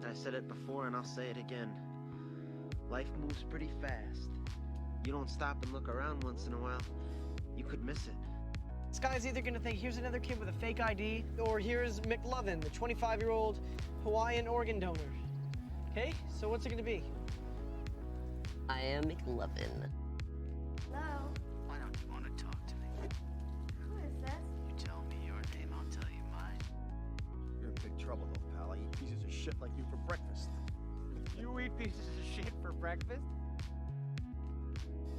I said it before and I'll say it again. Life moves pretty fast. You don't stop and look around once in a while, you could miss it. This guy's either gonna think, here's another kid with a fake ID, or here's McLovin, the 25-year-old Hawaiian organ donor. Okay, so what's it gonna be? I am McLovin. Hello? Why don't you want to talk to me? Who is this? You tell me your name, I'll tell you mine. You're in big trouble, though, pal. I eat pieces of shit like you for breakfast. You eat pieces of shit for breakfast?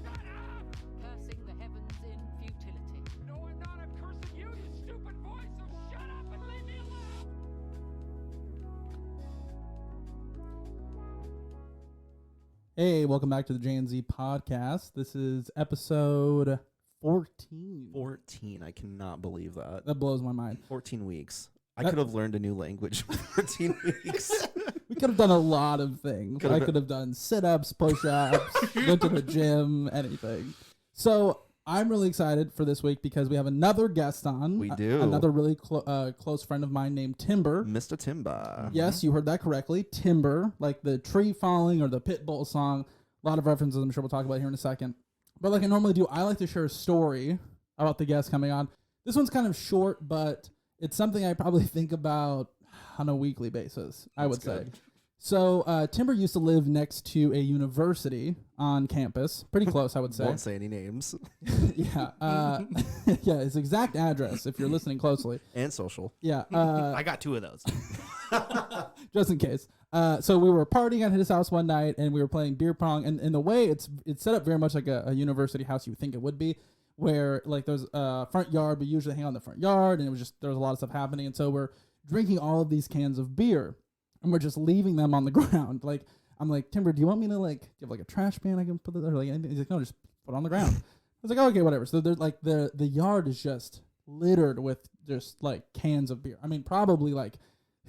Shut up! Cursing the heavens in futility. No, I'm not. I'm cursing you, you stupid boy, so shut up and leave me alone! Hey, welcome back to the J&Z podcast. This is episode 14. 14. I cannot believe that. That blows my mind. 14 weeks. I could have learned a new language for 14 weeks. We could have done a lot of things. I could have done sit-ups, push-ups, went to the gym, anything. So I'm really excited for this week because we have another guest on. We do. Another really close friend of mine named Timber. Mr. Timber. Yes, you heard that correctly. Timber, like the tree falling or the Pitbull song. A lot of references I'm sure we'll talk about here in a second. But like I normally do, I like to share a story about the guest coming on. This one's kind of short, but it's something I probably think about on a weekly basis, I would say. So Timber used to live next to a university on campus. Pretty close, I would say. Won't say any names. Yeah. Yeah, his exact address, if you're listening closely. And social. Yeah. I got two of those. Just in case. So we were partying at his house one night, and we were playing beer pong. And in the way, it's set up very much like a university house you would think it would be, where like there's a front yard. We usually hang out in the front yard, and there was a lot of stuff happening. And so we're drinking all of these cans of beer, and we're just leaving them on the ground. Like I'm like, Timber, do you want me to like, do you have like a trash can I can put it there? Like anything? He's like, no, just put it on the ground. I was like, oh, okay, whatever. So there's like the yard is just littered with just like cans of beer. I mean, probably like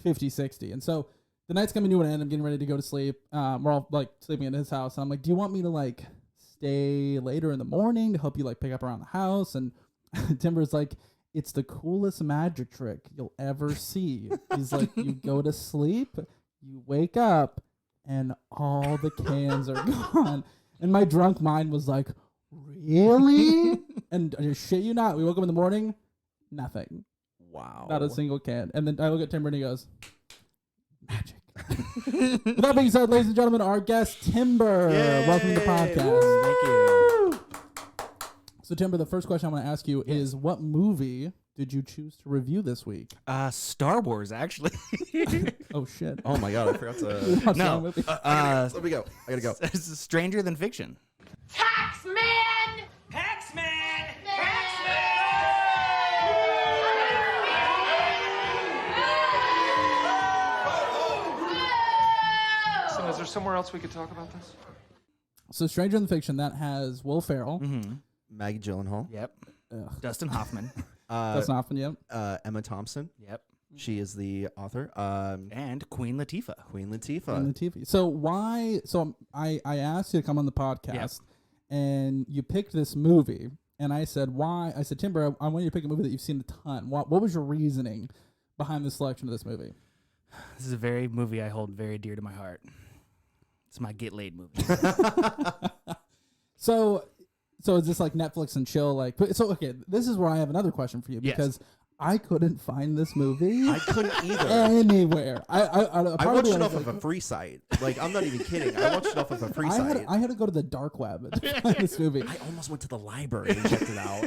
50, 60. And so the night's coming to an end. I'm getting ready to go to sleep. We're all like sleeping at his house. And I'm like, do you want me to like stay later in the morning to help you like pick up around the house? And Timber's like, it's the coolest magic trick you'll ever see. He's like, you go to sleep, you wake up, and all the cans are gone. And my drunk mind was like, really? And I just shit you not. We woke up in the morning, nothing. Wow. Not a single can. And then I look at Timber and he goes, magic. With that being said, ladies and gentlemen, our guest, Timber. Yay! Welcome to the podcast. Woo! Thank you. So, Timber, the first question I want to ask you is, what movie did you choose to review this week? Star Wars, actually. Oh, shit. Oh my God, I forgot You to. watched No. that movie? Let me go. I gotta go. It's Stranger Than Fiction. Taxman! So, is there somewhere else we could talk about this? So, Stranger Than Fiction, that has Will Ferrell. Mm-hmm. Maggie Gyllenhaal. Yep. Ugh, Dustin Hoffman. that's not often yet. Emma Thompson. Yep. She is the author. And Queen Latifah. Queen On Latifah. the TV. So, why? So, I asked you to come on the podcast, and you picked this movie. And I said, why? I said, Timber, I want you to pick a movie that you've seen a ton. What was your reasoning behind the selection of this movie? This is a very movie I hold very dear to my heart. It's my get laid movie. So is this like Netflix and chill? Like, so okay, this is where I have another question for you Yes. because I couldn't find this movie I couldn't either. anywhere. I watched it off of a free site. Like, I'm not even kidding. I watched it off of a free site. I had to go to the dark web to find this movie. I almost went to the library and checked it out.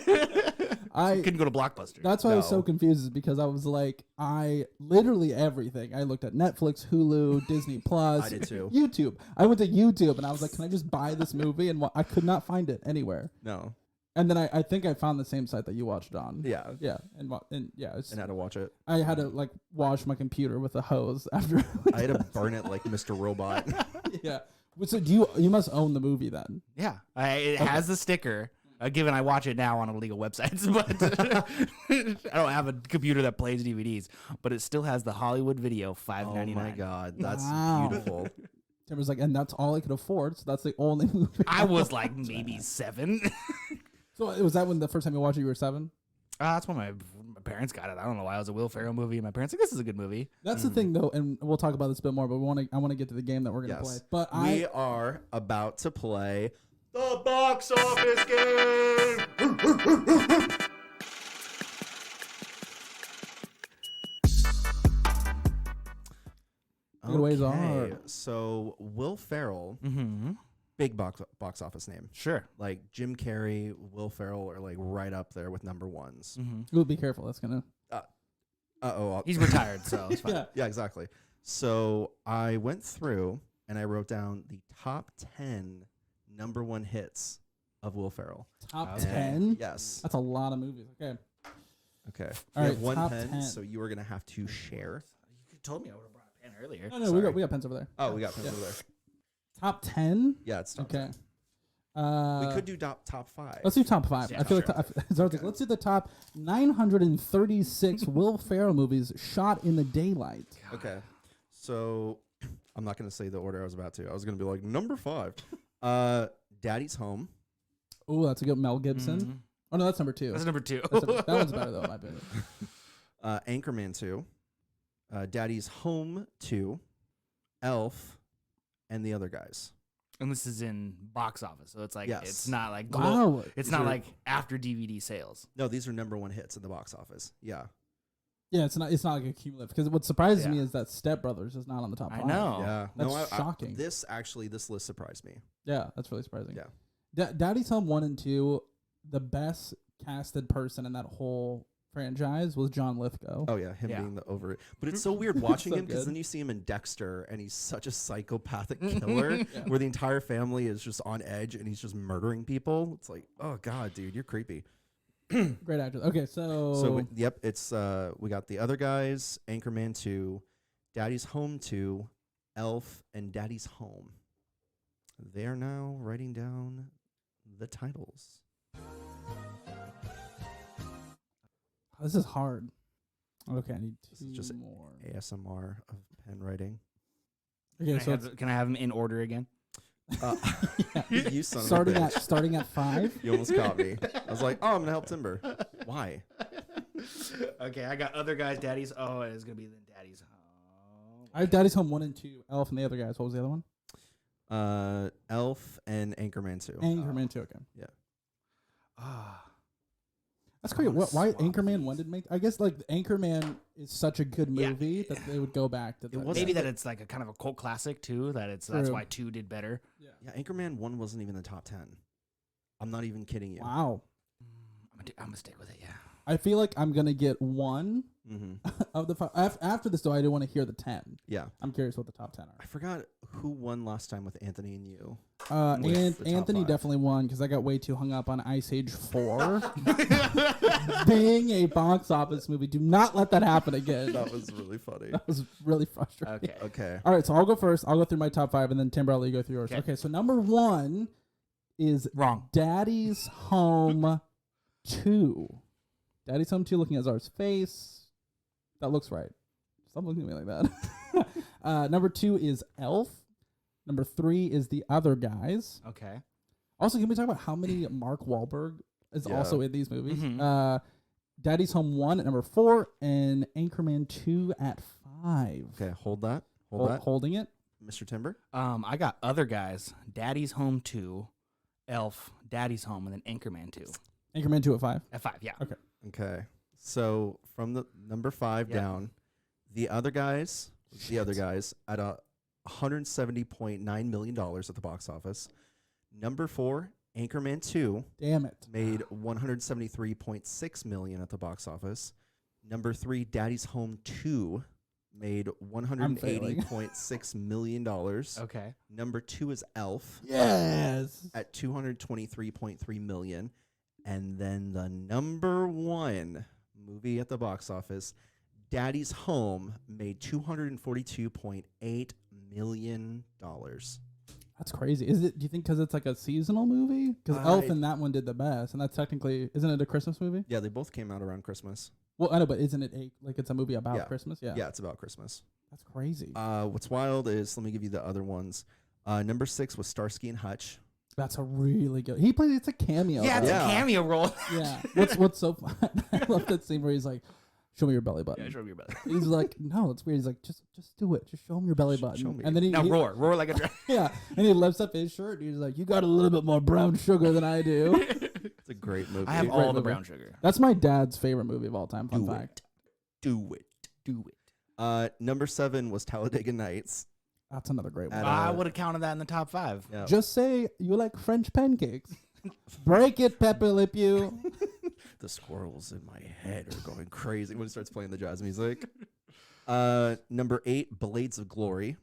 You couldn't go to Blockbuster. That's why I was so No. confused, is because I was like, I literally everything. I looked at Netflix, Hulu, Disney Plus, I did too. YouTube. I went to YouTube and I was like, can I just buy this movie? And I could not find it anywhere. No. And then I think I found the same site that you watched it on. Yeah. Yeah. And yeah, And had to watch it. I had to like wash my computer with a hose after. I had to burn it like Mr. Robot. Yeah. So you must own the movie then? Yeah. It has the sticker. Given I watch it now on illegal websites, but I don't have a computer that plays DVDs. But it still has the Hollywood Video $5.99. Oh my God, that's Wow. beautiful. Tim was like, and that's all I could afford, so that's the only movie. I was like maybe 7. So was that when the first time you watched it, you were 7? That's when my my parents got it. I don't know why it was a Will Ferrell movie. And my parents like, this is a good movie. That's the thing, though, and we'll talk about this a bit more. But I want to get to the game that we're gonna play. But we are about to play the box office game. Ways are. So Will Ferrell, big box office name. Sure. Like Jim Carrey, Will Ferrell are like right up there with number ones. Ooh, be careful. That's gonna. He's retired, so it's fine. Yeah, exactly. So I went through and I wrote down the top 10 number one hits of Will Ferrell. Top 10? Yes. That's a lot of movies. Okay. Okay. All We right, have one top pen, 10. so you are going to have to share. You told me I would have brought a pen earlier. No, we got pens over there. Oh, we got pens over there. Top 10? Yeah, it's top Okay. 10. We could do top 5. Let's do top 5. Yeah, I feel sure. like let's do the top 936 Will Ferrell movies shot in the daylight. Okay. So I'm not going to say the order I was about to. I was going to be like, number 5. Daddy's Home. Oh, that's a good Mel Gibson. Oh, no, that's number 2. That's number 2. That one's better, though, in my opinion. Anchorman 2. Daddy's Home 2. Elf. And the other guys. And this is in box office, so it's like Yes. it's not like Wow. it's These not are- like after DVD sales. No, these are number one hits in the box office. Yeah. Yeah, it's not like a cumulative. Because what surprises me Yeah. is that Step Brothers is not on the top 5. I know. Yeah. That's shocking. This list surprised me. Yeah, that's really surprising. Yeah. Daddy's Home 1 and 2, the best casted person in that whole franchise was John Lithgow. Oh yeah, him Yeah. being the over it. But it's so weird watching So him because good. then you see him in Dexter and he's such a psychopathic killer where the entire family is just on edge and he's just murdering people. It's like, oh god, dude, you're creepy. Great actor. Okay, so Yep, it's we got the other guys, Anchorman 2, Daddy's Home 2, Elf, and Daddy's Home. They're now writing down the titles. this is hard. Okay, I need This is two just more. ASMR of pen writing. Okay, so it's Can I have them in order again? You son starting of a at bitch. starting at 5. You almost caught me. I was like, oh, I'm gonna help Timber. Why? Okay, I got other guys. Daddy's. Oh, it's gonna be then Daddy's Home. I have Daddy's Home 1 and 2, Elf and the other guys. What was the other one? Elf and Anchorman 2. Anchorman 2. Okay, Ah, that's great. wanna Why swap Anchorman 1 these. didn't make? I guess like Anchorman is such a good Yeah. movie that they would go back to. It wasn't maybe that like- it's like a kind of a cult classic too. That's why 2 did better. Yeah, Anchorman 1 wasn't even in the top 10. I'm not even kidding you. Wow. I'm gonna stick with it. Yeah. I feel like I'm gonna get 1 Mm-hmm. of the 5. After this, though, I do want to hear the 10. Yeah. I'm curious what the top 10 I forgot who won last time with Anthony and you. are. With And the top Anthony 5. definitely won because I got way too hung up on Ice Age 4 being a box office movie. Do not let that happen again. That was really funny. That was really frustrating. Okay. Okay. All right, so I'll go first. I'll go through my top 5, and then Timber, I'll let you go through yours. Okay. Okay, so number 1 is Wrong. Daddy's Home 2. Daddy's Home 2, looking at Czar's face. That looks right. Stop looking at me like that. Number 2 is Elf. Number 3 is The Other Guys. Okay. Also, can we talk about how many Mark Wahlberg is Yeah. also in these movies? Mhm. Daddy's Home 1 at number 4, and Anchorman 2 at 5. Okay, hold that. Hold that. Holding it. Mr. Timber? I got other guys. Daddy's Home 2, Elf, Daddy's Home, and then Anchorman 2 Anchorman 2 at 5. at 5. Yeah. Okay. Okay. So from the number 5 Yeah. down, the other guys at $170.9 million at the box office. Number 4, Anchorman 2 Damn it. made $173.6 million at the box office. Number 3, Daddy's Home 2 made $180.6 million. Okay. Number 2 is Elf Yes. at $223.3 million. And then the number 1 movie at the box office, Daddy's Home, made $242.8 million. That's crazy. Is it? Do you think because it's like a seasonal movie? Because Elf and that one did the best, and that's technically, isn't it a Christmas movie? Yeah, they both came out around Christmas. Well, I know, but isn't it it's a movie about Yeah. Christmas? Yeah. Yeah, it's about Christmas. That's crazy. What's wild is, let me give you the other ones. Number 6 was Starsky and Hutch. That's a really good. He played. It's a cameo. Yeah, though. it's Yeah. a cameo role. Yeah. What's so fun? love that scene where he's like, "Show me your belly button." Yeah, show me your belly. He's like, "No, it's weird." He's like, "Just do it. Just show him your belly button." show me. And then Now roar like a dragon. yeah, and he lifts up his shirt. And he's like, "You got a little bit more brown sugar than I do." It's a great movie. I have Great all the movie. brown sugar. That's my dad's favorite movie of all time. Fun Do fact. Do it. Do it. Number 7 was Talladega Nights. That's another great one. At I would have counted that in the top 5. Yeah. Just say you like French pancakes. Break it, Pepe Le Pew. The squirrels in my head are going crazy when it starts playing the jazz music. Number 8, Blades of Glory,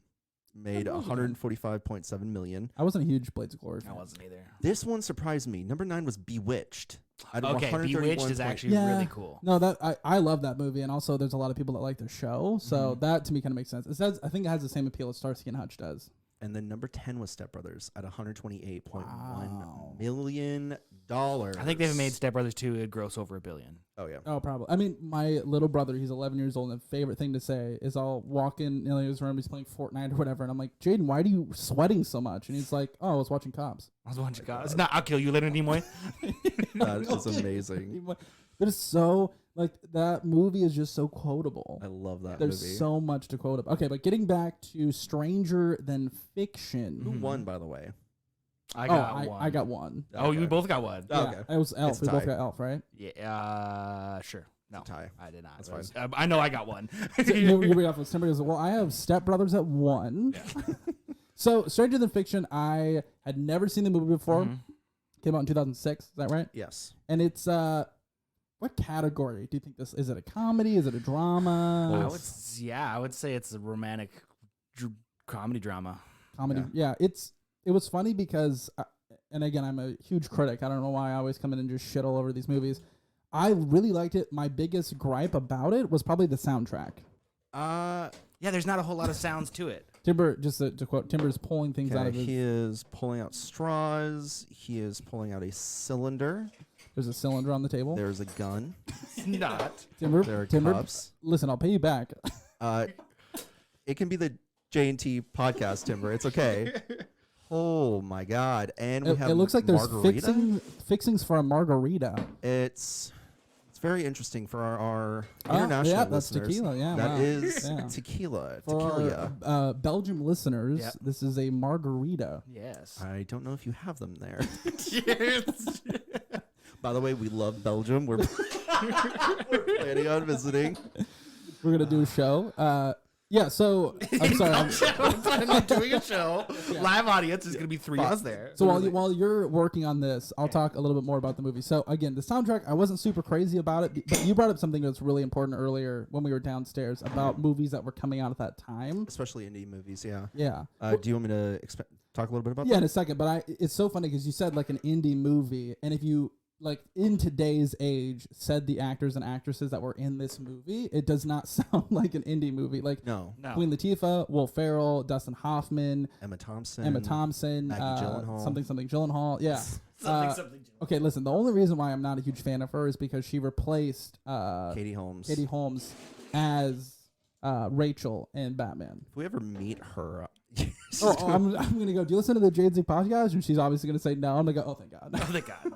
made 145.7 million. I wasn't a huge Blades of Glory fan. I wasn't either. This one surprised me. Number 9 was Bewitched. At Okay, Bewitched is 131 actually really cool. No, that I love that movie, and also there's a lot of people that like the show, so that to me kind of makes sense. It says I think it has the same appeal as Starsky and Hutch does. And then number 10 was Step Brothers at 128.1 Wow. million dollars. I think they've made Step Brothers 2 it'd gross over $1 billion. Oh yeah. Oh, probably. I mean, my little brother, he's 11 years old, and the favorite thing to say is I'll walk in his room, he's playing Fortnite or whatever, and I'm like, Jaden, why are you sweating so much? And he's like, oh, I was watching Cops. I was watching God. It's not. I'll kill you later, Nimoy. That is amazing. But it's so, like, that movie is just so quotable. I love that There's movie. so much to quote about. Okay, but getting back to Stranger Than Fiction. Who won, by the way? I got one. I got one. Oh, Okay. we both got one. Oh, Yeah, okay. it was Elf. It's a We both tie. got Elf, right? Yeah. Sure. No, It's a tie. I did not. That's It was- fine. I know I got one. So you read off with Timber goes, well, I have Step Brothers at 1. So Stranger Than Fiction, I had never seen the movie before. Mhm. Came out in 2006. Is that right? Yes. And it's what category do you think this is? It a comedy? Is it a drama? I would say it's a romantic comedy drama. Comedy. Yeah. It was funny because, and again, I'm a huge critic. I don't know why I always come in and just shit all over these movies. I really liked it. My biggest gripe about it was probably the soundtrack. Yeah, there's not a whole lot of sounds to it. Timber, just to quote, Timber's pulling things out of his. He is pulling out straws. He is pulling out a cylinder. There's a cylinder on the table. There's a gun. Not. Timber, There are Timber, cups. listen, I'll pay you back. It can be the J&T podcast, Timber. It's okay. Oh my God! And we have It looks like there's margarita. fixings for a margarita. It's very interesting for our Ah, international yeah, that's listeners. tequila, yeah, That wow. is Yeah. tequila. For Tequila. our Belgium listeners, Yep. this is a margarita. Yes. I don't know if you have them there. Yes. By the way, we love Belgium. We're planning on visiting. We're gonna do a show. Yeah, so I'm sorry. I'm planning on doing a show. Live audience is going to be 3 of us there. So while you're working on this, I'll talk a little bit more about the movie. So again, the soundtrack, I wasn't super crazy about it, but you brought up something that's really important earlier when we were downstairs about movies that were coming out at that time. Especially indie movies, yeah. Yeah. Do you want me to talk a little bit about Yeah, that? in a second. But it's so funny because you said like an indie movie, and if you like in today's age said the actors and actresses that were in this movie, it does not sound like an indie movie. Like No. Queen Latifah, Will Ferrell, Dustin Hoffman, Emma Thompson. Maggie Gyllenhaal. something Gyllenhaal. Yeah. Something. Okay, listen. The only reason why I'm not a huge fan of her is because she replaced Katie Holmes. Katie Holmes as Rachel in Batman. If we ever meet her, I'm gonna go. Do you listen to the J&Z podcast? And she's obviously gonna say no. I'm gonna go. Oh, thank God. Oh, thank God.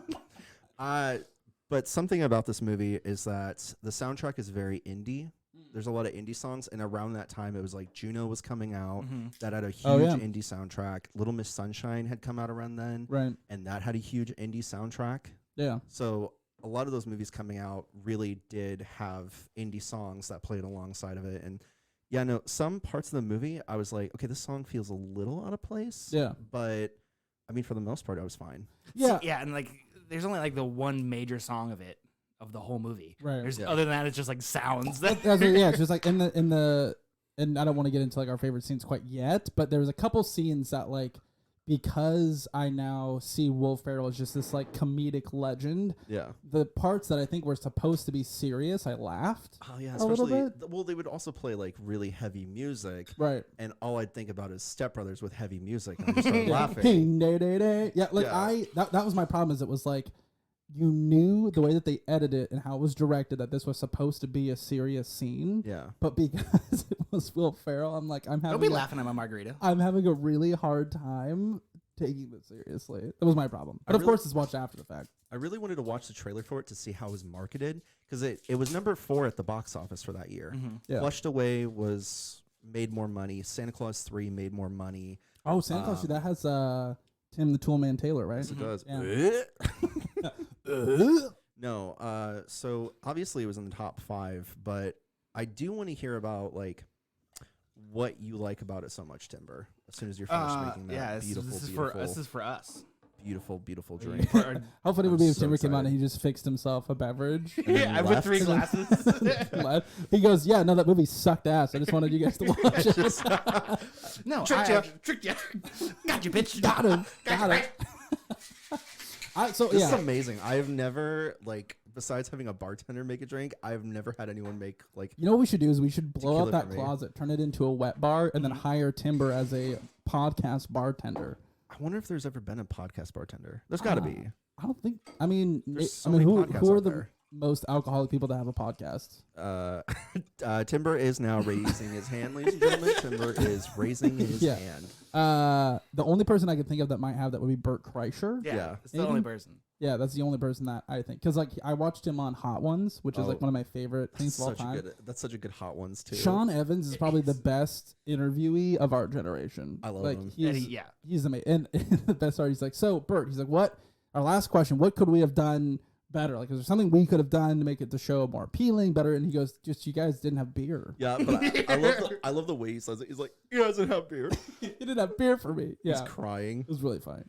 But something about this movie is that the soundtrack is very indie. There's a lot of indie songs, and around that time, it was like Juno was coming out. That had a huge indie soundtrack. Little Miss Sunshine had come out around then, Right. and that had a huge indie soundtrack. Yeah. So a lot of those movies coming out really did have indie songs that played alongside of it. And yeah, no, some parts of the movie, I was like, okay, this song feels a little out of place. Yeah. But I mean, for the most part, I was fine. Yeah. Yeah, and like there's only like the one major song of it of the whole movie. Right. There's Yeah. other than that, it's just like sounds. That's what- yeah, it's just like in the and I don't want to get into like our favorite scenes quite yet, but there's a couple scenes that like because I now see Will Ferrell as just this like comedic legend. Yeah. The parts that I think were supposed to be serious, I laughed. Oh yeah, a little especially bit. well, they would also play like really heavy music, Right. and all I'd think about is Step Brothers with heavy music, and I just started laughing. Ding, day, day, day. Yeah, like Yeah. that was my problem is it was like you knew the way that they edited it and how it was directed that this was supposed to be a serious scene. Yeah, But because it was Will Ferrell, I'm like, Don't be having laughing at my margarita. I'm having a really hard time taking this seriously. That was my problem. But I of really- course, it's watched after the fact. I really wanted to watch the trailer for it to see how it was marketed, because it was number 4 at the box office for that year. Yeah. Flushed Away made more money. Santa Claus 3 made more money. Oh, Santa Claus, that has Tim the Toolman Taylor, right? Yes, it does. Yeah. No, so obviously it was in the top 5, but I do want to hear about like what you like about it so much, Timber. As soon as you're finished making that this is for us. beautiful drink. How funny would it be if so Timber came out excited. and he just fixed himself a beverage? Yeah, I put 3 left. glasses. He goes, yeah, no, that movie sucked ass. I just wanted you guys to watch it. No, tricked you. Got you, bitch. Got him. Got him. So This is yeah, amazing. I've never besides having a bartender make a drink, I've never had anyone make you know what we should do is we should blow Tequila up that for me. closet, turn it into a wet bar, and then hire Timber as a podcast bartender. I wonder if there's ever been a podcast bartender. There's got to be. I don't think. I mean, There's so I mean, many podcasts who are out the there. most alcoholic people to have a podcast? Timber is now raising his hand, ladies and gentlemen. Timber is raising his Yeah. hand. The only person I could think of that might have that would be Bert Kreischer. Yeah. It's the only person. Yeah, that's the only person that I think, because I watched him on Hot Ones, which is Oh. one of my favorite things of all time. That's such a good Hot Ones too. Sean Evans is probably the best interviewee of our generation. I love him. He's amazing. And the best part, he's like, so Bert, he's like, what? Our last question, what could we have done better? Like, is there something we could have done to make the show more appealing, better? And he goes, just you guys didn't have beer. Yeah, but I love the way he says it. He's like, he doesn't have beer. You didn't have beer for me. Yeah. He's crying. It was really funny.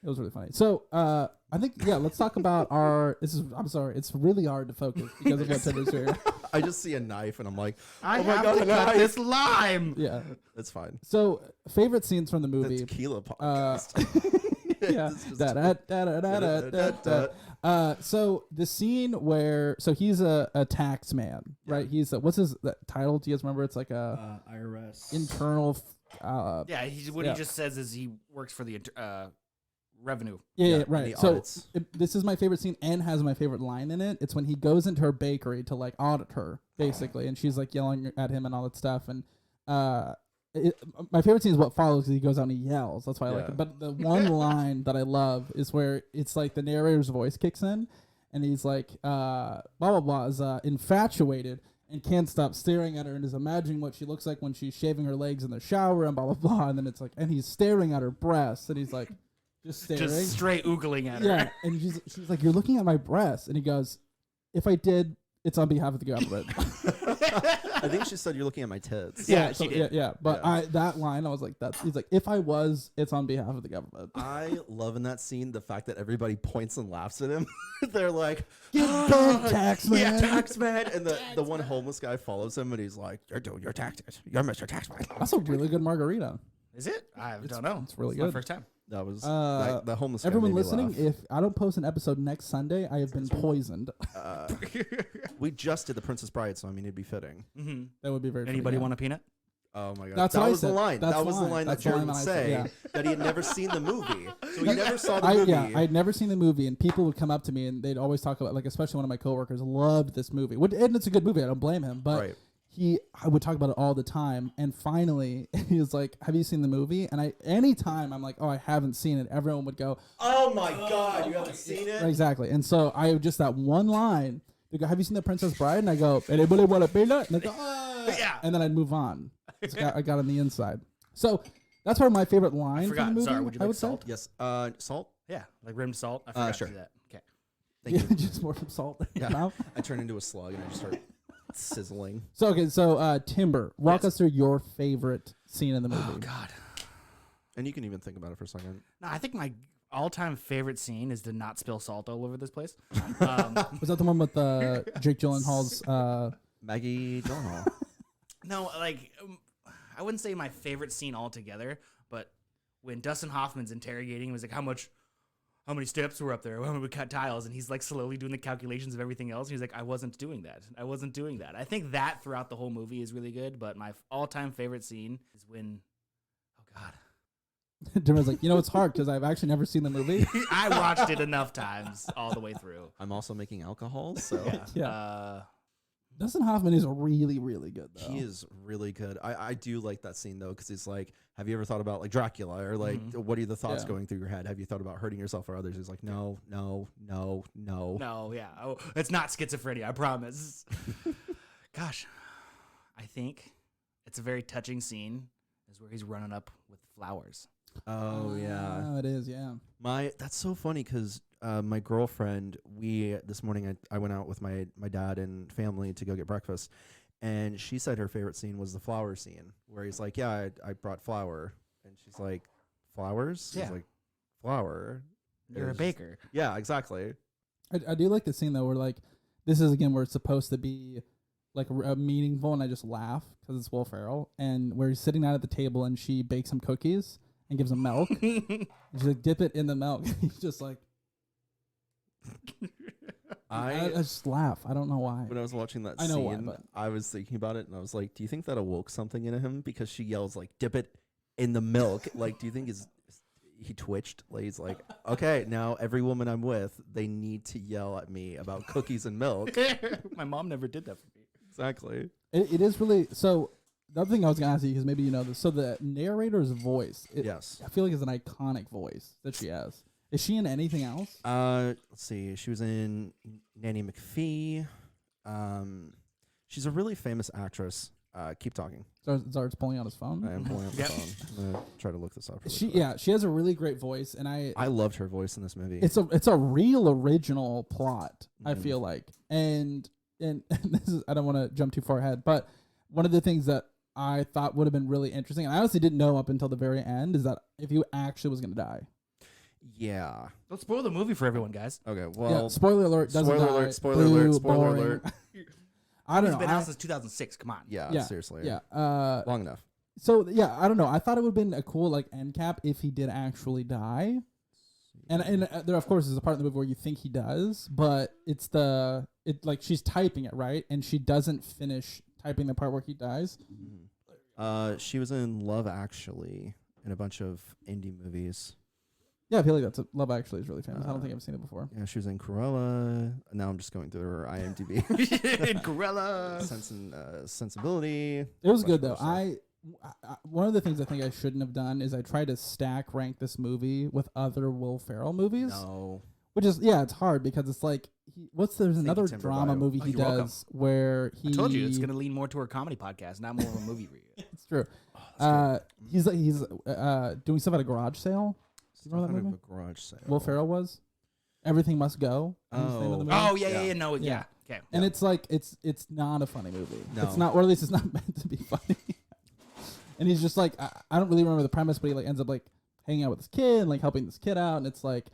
So, I think, let's talk about I'm sorry, it's really hard to focus because of what Timber's here. I just see a knife and I'm like, I oh my have God, to a cut knife. this lime. Yeah. That's fine. So, favorite scenes from the movie. The tequila podcast. Yeah. So the scene where he's a tax man, right? He's what's his title? Do you guys remember? It's like a IRS internal. He just says is he works for the revenue. Yeah, right. the So audits. this is my favorite scene and has my favorite line in it. It's when he goes into her bakery to like audit her, basically, and she's like yelling at him and all that stuff. And my favorite scene is what follows because he goes out and he yells. That's why I like it. But the one line that I love is where it's like the narrator's voice kicks in, and he's like, blah blah blah is infatuated and can't stop staring at her and is imagining what she looks like when she's shaving her legs in the shower and blah blah blah. And then it's like, and he's staring at her breasts, and he's like, just staring, Just straight oogling at her. yeah. And she's like, you're looking at my breasts, and he goes, if I did, it's on behalf of the government. I think she said you're looking at my tits. Yeah, so, she did. yeah. But Yeah. that line, I was like, he's like, if I was, it's on behalf of the government. I love in that scene the fact that everybody points and laughs at him. They're like, Get bent, tax man. yeah, taxman. And the one homeless guy follows him and he's like, you're doing your taxes. You're Mr. Taxman. That's a really good margarita. Is it? I don't know. It's really My good. first time. That was the homeless guy. Everyone made me listening, laugh. if I don't post an episode next Sunday, I have been poisoned. We just did The Princess Bride, so I mean, it'd be fitting. Mm-hmm. That would be very funny, Anybody yeah. want a peanut? Oh my God. That's that what I was the said. line. That's That was the fine. line that That's the line Jared would that I say said, that he had never seen the movie. So he never saw the movie. Yeah, I'd never seen the movie, and people would come up to me and they'd always talk about, like, especially one of my coworkers loved this movie. And it's a good movie. I don't blame him, but Right. I would talk about it all the time. And finally, he was like, "Have you seen the movie?" And anytime I'm like, "Oh, I haven't seen it," everyone would go, Oh my God, you haven't seen it? exactly. And so I just that one line. They go, "Have you seen The Princess Bride?" And I go, "Anybody want a peanut?" And they go, "Ah." Yeah. And then I'd move on. I got on the inside. So that's probably my favorite line forgot. from the movie. Sorry, would you I like would say. salt? Yes. Salt? Yeah, like rimmed salt. I forgot Sure. to do that. Okay. Thank you. Just more some salt in your Yeah. mouth. I turn into a slug and I just start sizzling. So Timber, walk Yes. us through your favorite scene in the movie. Oh God. And you can even think about it for a second. No, I think my all-time favorite scene is to not spill salt all over this place. Was that the one with Jake Gyllenhaal's? Maggie Gyllenhaal. No, like I wouldn't say my favorite scene altogether, but when Dustin Hoffman's interrogating, he was like, how many steps were up there? When we cut tiles, and he's like slowly doing the calculations of everything else. He's like, I wasn't doing that. I think that throughout the whole movie is really good, but my all-time favorite scene is when, oh God, Timber's like, it's hard because I've actually never seen the movie. I watched it enough times all the way through. I'm also making alcohol, so Yeah. Dustin Hoffman is really, really good, though. He is really good. I do like that scene though, because he's like, "Have you ever thought about like Dracula, or like what are the thoughts going through your head? Have you thought about hurting yourself or others?" He's like, "No, no, no, no, No, yeah. Oh, it's not schizophrenia, I promise. Gosh, I think it's a very touching scene. Is where he's running up with flowers. Oh yeah, Oh, it is. Yeah. That's so funny because my girlfriend, this morning I went out with my dad and family to go get breakfast, and she said her favorite scene was the flower scene where he's like, "Yeah, I brought flour," and she's like, "Flowers?" Yeah. He's like, "Flour." You're a baker. Yeah, exactly. I do like the scene though, where like this is again where it's supposed to be like meaningful, and I just laugh because it's Will Ferrell, and where he's sitting down at the table and she bakes him cookies and gives him milk. And she's like, "Dip it in the milk." He's just like, I just laugh. I don't know why. When I was watching that I know scene, why, but I was thinking about it, and I was like, "Do you think that awoke something in him?" Because she yells like, "Dip it in the milk." Like, do you think he twitched? Like, he's like, "Okay, now every woman I'm with, they need to yell at me about cookies and milk." My mom never did that for me. Exactly. it is really so. The other thing I was gonna ask you, because maybe you know this, so the narrator's voice, Yes. I feel like it's an iconic voice that she has. Is she in anything else? Let's see. She was in Nanny McPhee. She's a really famous actress. Keep talking. Zart's pulling out his phone. I am pulling up the phone. I'm gonna try to look this up. Really quick. She has a really great voice, and I loved her voice in this movie. it's a real original plot. I feel like, and this is, I don't want to jump too far ahead, but one of the things that I thought would have been really interesting, and I honestly didn't know up until the very end, is that if you actually was going to die. Yeah. Don't spoil the movie for everyone, guys. Okay. Well. Yeah, spoiler alert. Doesn't Spoiler die. alert. Spoiler Boo, alert. Spoiler boring. alert. I don't know. It's been out since 2006. Come on. Yeah. Seriously. Yeah. Long enough. So yeah, I don't know. I thought it would have been a cool like end cap if he did actually die. And there of course is a part of the movie where you think he does, but it's like she's typing it right, and she doesn't finish typing the part where he dies. She was in Love Actually and a bunch of indie movies. Yeah, I feel like Love Actually is really famous. I don't think I've seen it before. Yeah, she was in Cruella. Now I'm just going through her IMDb. In Cruella. Sense and Sensibility. It was Bunch good of though. other stuff. One of the things I think I shouldn't have done is I tried to stack rank this movie with other Will Ferrell movies. No. Which is it's hard because it's like there's another Timber drama Bio. movie Oh, he you're welcome. does where he I told you it's gonna lean more to a comedy podcast, not more of a movie review. It's true. He's doing stuff at a garage sale. You know that Kind of movie? a garage sale. Will Ferrell was. Everything Must Go. is the name of the movie. Oh yeah. No, yeah. Okay. And it's like it's not a funny movie. No. It's not, or at least it's not meant to be funny. And he's just like I don't really remember the premise, but he like ends up like hanging out with this kid and like helping this kid out, and it's like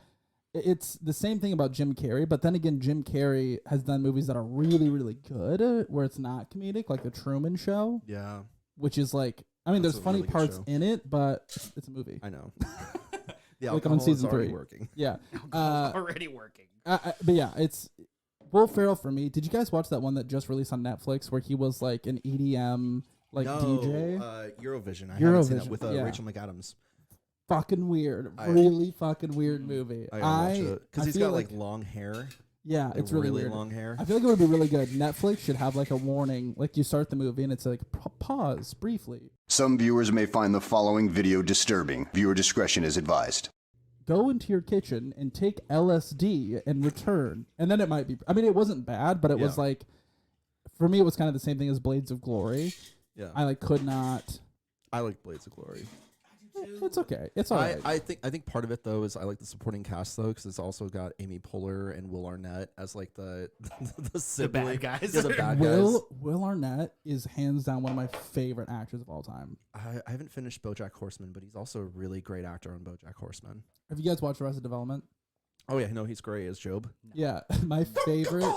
it's the same thing about Jim Carrey, but then again, Jim Carrey has done movies that are really, really good where it's not comedic, like The Truman Show, Yeah. which is like I mean, That's there's a funny really good parts show. in it, but it's a movie. I know. The Like on alcohol season is already 3. working. Yeah. Already working. But yeah, it's Will Ferrell for me. Did you guys watch that one that just released on Netflix where he was like an EDM like DJ? Eurovision. I haven't seen that Eurovision, with yeah. Rachel McAdams. Fucking weird. Really fucking weird movie. I gotta watch it because he's feel got like long hair. Yeah, it's really weird. long hair. I feel like it would be really good. Netflix should have like a warning, like you start the movie and it's like pause briefly. Some viewers may find the following video disturbing. Viewer discretion is advised. Go into your kitchen and take LSD and return. And then it might be, I mean, it wasn't bad, but it was like, for me, it was kind of the same thing as Blades of Glory. Yeah. I could not. I like Blades of Glory. It's okay. It's all right. I think part of it though is I like the supporting cast though because it's also got Amy Poehler and Will Arnett as like the sibling. bad guys. Yeah, the bad guys. Will Arnett is hands down one of my favorite actors of all time. I haven't finished BoJack Horseman, but he's also a really great actor on BoJack Horseman. Have you guys watched Arrested Development? Oh yeah, no, he's great as Job. Yeah, my favorite,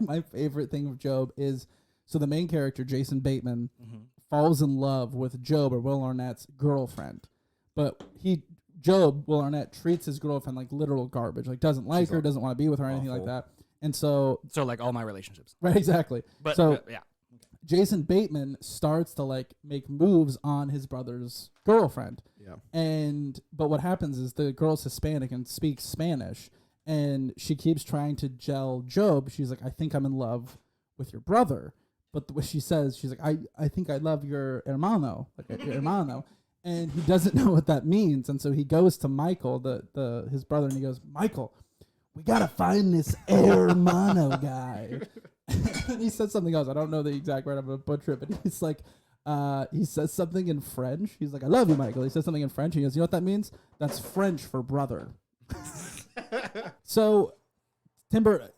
my favorite thing of Job is so the main character Jason Bateman falls in love with Job or Will Arnett's girlfriend, but Will Arnett treats his girlfriend like literal garbage, like doesn't like her, doesn't want to be with her, or anything like that, and so like all my relationships, right? Exactly. But so yeah. Jason Bateman starts to like make moves on his brother's girlfriend. Yeah. But what happens is the girl's Hispanic and speaks Spanish, and she keeps trying to gel Job. She's like, I think I'm in love with your brother. But what she says, she's like, I think I love your hermano, like your hermano. And he doesn't know what that means. And so he goes to Michael, his brother, and he goes, Michael, we got to find this hermano guy. And he said something else. I don't know the exact word. I'm going to butcher it. But he's like, he says something in French. He's like, I love you, Michael. He says something in French. He goes, you know what that means? That's French for brother. So, Timber,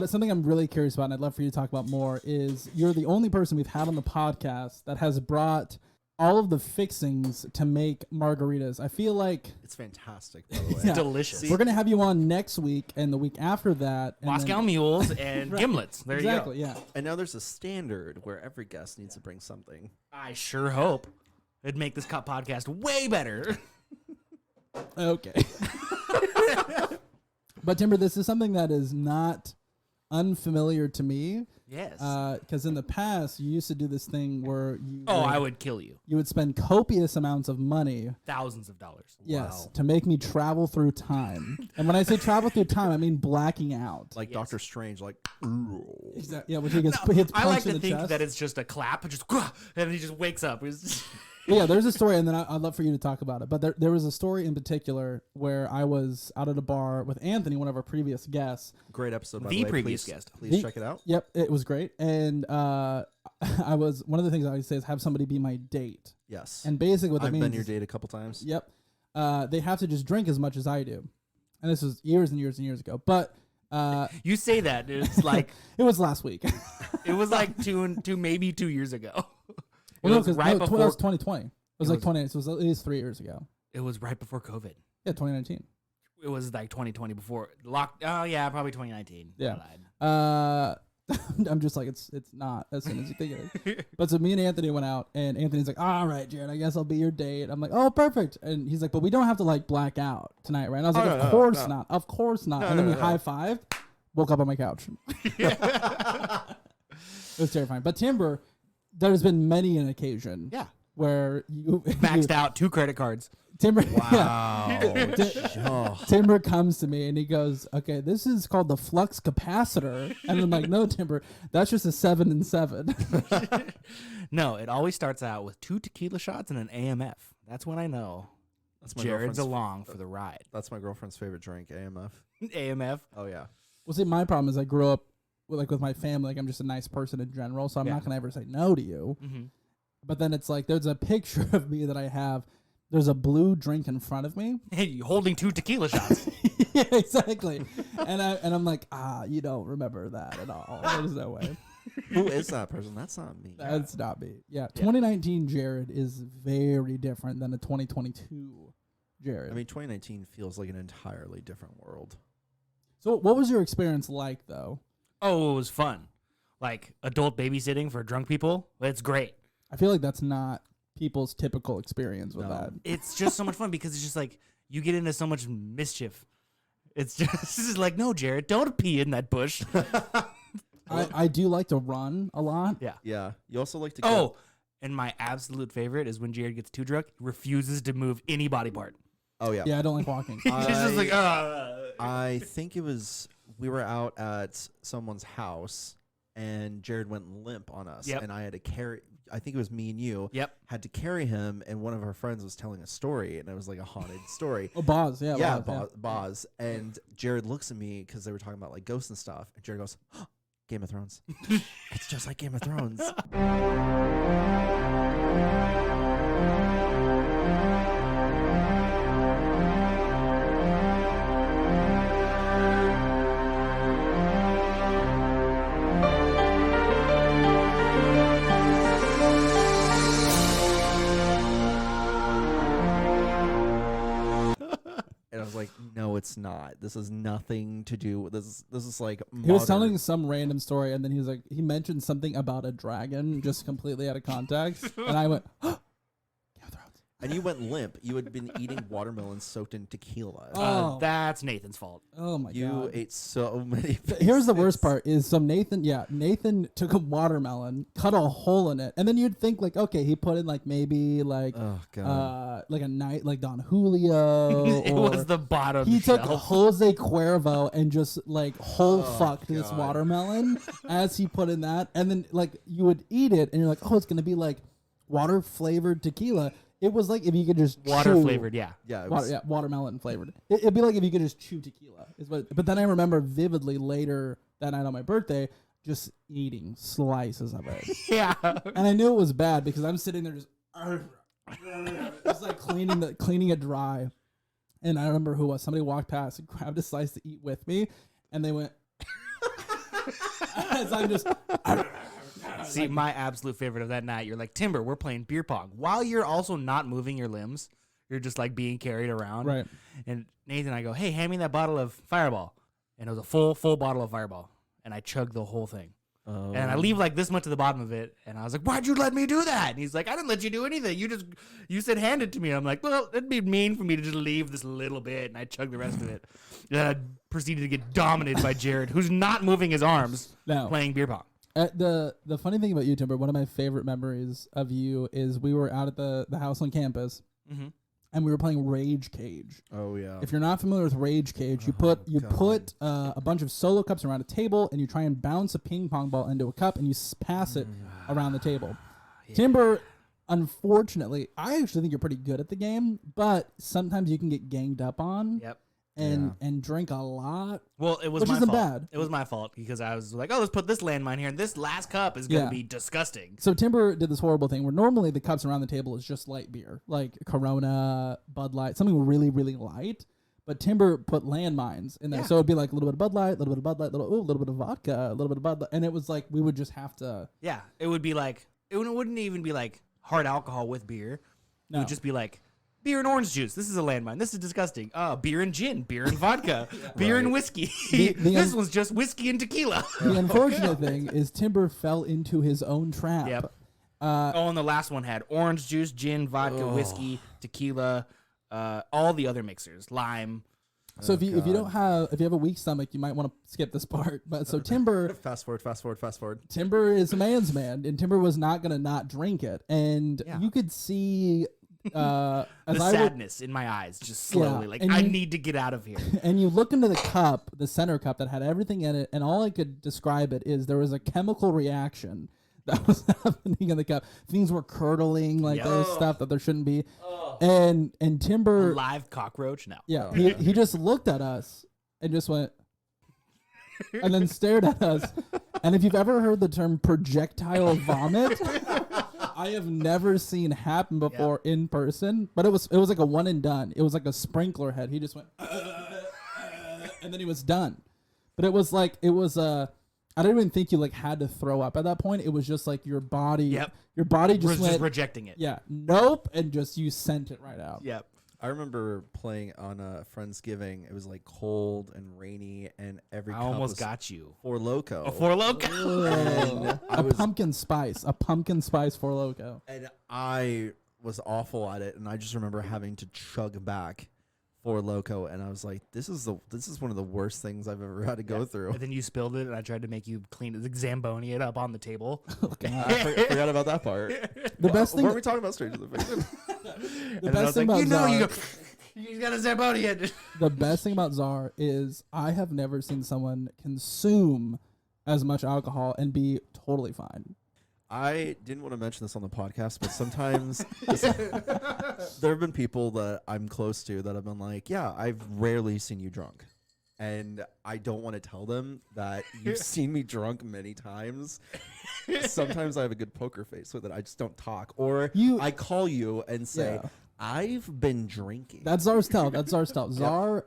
something I'm really curious about, and I'd love for you to talk about more, is you're the only person we've had on the podcast that has brought all of the fixings to make margaritas. I feel like it's fantastic, by the way. It's delicious. We're going to have you on next week and the week after that. And Moscow mules and gimlets. There exactly, you go. Yeah. And now there's a standard where every guest needs to bring something. I sure hope it'd make this cup podcast way better. Okay. But Timber, this is something that is not unfamiliar to me. Yes. Because in the past, you used to do this thing where you... I would kill you. You would spend copious amounts of money. Thousands of dollars. Yes, Wow. to make me travel through time. And when I say travel through time, I mean blacking out. Like Doctor Strange, like... Exactly. Yeah, which he gets punched I like in to the think chest. that it's just a clap, and he just wakes up. Yeah, there's a story, and then I'd love for you to talk about it. But there was a story in particular where I was out at a bar with Anthony, one of our previous guests. Great episode, by The the way. previous Please- guest. Please check it out. Yep, it was great. And I was, one of the things I always say is have somebody be my date. Yes. And basically what that I've means been your is- date a couple times. Yep. They have to just drink as much as I do. And this was years and years and years ago. But you say that. It's like... it was last week. It was like maybe 2 years ago. Well, no, because right that before... was 2020. It was like 20. So it was at least 3 years ago. It was right before COVID. Yeah, 2019. It was like 2020 before Oh yeah, probably 2019. Yeah. I lied. I'm just like it's not as soon as you think it is. But so me and Anthony went out, and Anthony's like, "All right, Jared, I guess I'll be your date." I'm like, "Oh, perfect." And he's like, "But we don't have to like black out tonight, right?" And I was like, "Of course not. Of course not." And then we high-fived, woke up on my couch. It was terrifying. But Timber, there's been many an occasion. Yeah. Where you maxed out 2 credit cards. Timber, Wow. Timber comes to me and he goes, "Okay, this is called the flux capacitor," and I'm like, "No, Timber, that's just a 7 and 7." No, it always starts out with 2 tequila shots and an AMF. That's when I know That's my Jared's girlfriend's- along for the ride. That's my girlfriend's favorite drink, AMF. AMF. Oh, yeah. Well, see, my problem is I grew up with my family. Like I'm just a nice person in general, so I'm not gonna ever say no to you. Mm-hmm. But then it's like there's a picture of me that I have. There's a blue drink in front of me. Hey, you holding 2 tequila shots. Yeah, exactly. And I'm like, you don't remember that at all. There's no way. Who is that person? That's not me. That's not me. Yeah, 2019 Jared is very different than a 2022 Jared. I mean, 2019 feels like an entirely different world. So what was your experience like, though? Oh, it was fun. Like adult babysitting for drunk people. It's great. I feel like that's not people's typical experience with that. It's just so much fun because it's just like you get into so much mischief. It's just like, no, Jared, don't pee in that bush. I do like to run a lot. Yeah. Yeah. You also like to Oh, and my absolute favorite is when Jared gets too drunk, he refuses to move any body part. Oh, yeah. Yeah, I don't like walking. He's just like, I think it was, we were out at someone's house and Jared went limp on us. Yep. And I had to carry, I think it was me and you. Yep. Had to carry him, and one of our friends was telling a story, and it was like a haunted story. Oh, Boz, yeah. Yeah, Boz, Boz. And Jared looks at me because they were talking about like ghosts and stuff. And Jared goes, oh, Game of Thrones. It's just like Game of Thrones. And I was like, no, it's not. This has nothing to do with this. This is like He was telling some random story, and then he was like, he mentioned something about a dragon, just completely out of context, and I went, And you went limp. You had been eating watermelon soaked in tequila. Oh. That's Nathan's fault. Oh my You god. ate so many. Here's the worst pieces. part is Nathan took a watermelon, cut a hole in it, and then you'd think like, okay, he put in like maybe like Oh god. like a night like Don Julio. It or was the bottom he took shelf. Jose Cuervo and just like whole Oh, fucked this God. watermelon as he put in that, and then like you would eat it and you're like, oh, it's gonna be like water flavored tequila. It was like if you could just Water chew- flavored, yeah. Yeah. It Water, was, yeah, watermelon flavored. It'd be like if you could just chew tequila. But then I remember vividly later that night on my birthday, just eating slices of it, Yeah. and I knew it was bad because I'm sitting there just like cleaning it dry. And I remember who it was. Somebody walked past and grabbed a slice to eat with me, and they went. As I'm just. See, my absolute favorite of that night, you're like, Timber, we're playing beer pong. While you're also not moving your limbs, you're just like being carried around. Right. And Nathan and I go, hey, hand me that bottle of Fireball. And it was a full bottle of Fireball. And I chugged the whole thing. oh. And I leave like this much to the bottom of it. And I was like, why'd you let me do that? And he's like, I didn't let you do anything. You said hand it to me. I'm like, well, it'd be mean for me to just leave this little bit. And I chugged the rest of it. Then I proceeded to get dominated by Jared, who's not moving his arms No. playing beer pong. The funny thing about you, Timber, one of my favorite memories of you is we were out at the house on campus, Mhm. and we were playing Rage Cage. Oh yeah. If you're not familiar with Rage Cage, you put a bunch of solo cups around a table, and you try and bounce a ping pong ball into a cup, and you pass it around the table. Timber, unfortunately, I actually think you're pretty good at the game, but sometimes you can get ganged up on. Yep. And drink a lot. Well, it was Which my isn't fault. bad. It was my fault because I was like, oh, let's put this landmine here, and this last cup is going to Yeah. be disgusting. So Timber did this horrible thing where normally the cups around the table is just light beer, like Corona, Bud Light, something really, really light. But Timber put landmines in there. Yeah. So it'd be like a little bit of Bud Light, a little bit of Bud Light, a little bit of vodka, a little bit of Bud Light. And it was like we would just have to. Yeah, it would be like, it wouldn't even be like hard alcohol with beer. No. It would just be like, beer and orange juice. This is a landmine. This is disgusting. Beer and gin. Beer and vodka. Beer and whiskey. The This one's just whiskey and tequila. The unfortunate thing is Timber fell into his own trap. Yep. And the last one had orange juice, gin, vodka, whiskey, tequila, all the other mixers, lime. So if you have a weak stomach, you might want to skip this part. But so Timber Fast forward. Timber is a man's man, and Timber was not gonna not drink it, and Yeah. you could see as The I would, sadness in my eyes, just slowly. Yeah, Like, and I you- need to get out of here. and you look into the cup, the center cup that had everything in it, and all I could describe it is there was a chemical reaction that was happening in the cup. Things were curdling, like there was stuff that there shouldn't be, and Timber, Live cockroach? No. yeah, he just looked at us and just went. And then stared at us. And if you've ever heard the term projectile vomit, I have never seen happen before in person. But it was like a one and done. It was like a sprinkler head. He just went, and then he was done. But it was I don't even think you like had to throw up at that point. It was just like your body. Yep. Your body just Was went. just rejecting it. Yeah. Nope. And just you sent it right out. Yep. I remember playing on a Friendsgiving. It was like cold and rainy, and every I cup almost was got you. Four Loko. A Four Loko. And I was Pumpkin spice. A pumpkin spice for Loco. and I was awful at it, and I just remember having to chug back Four Loko, and I was like, "This is one of the worst things I've ever had to go through." And then you spilled it, and I tried to make you clean it, Zamboni it up on the table. I forgot about that part. The best thing. Were we talking about Stranger Things? The best thing about Czar. You got a Zamboni it. The best thing about Czar is I have never seen someone consume as much alcohol and be totally fine. I didn't want to mention this on the podcast, but sometimes there have been people that I'm close to that have been like, "Yeah, I've rarely seen you drunk." And I don't want to tell them that you've seen me drunk many times. Sometimes I have a good poker face with it. I just don't talk. Or I call you and say, Yeah. I've been drinking. That's Czar's tell. Czar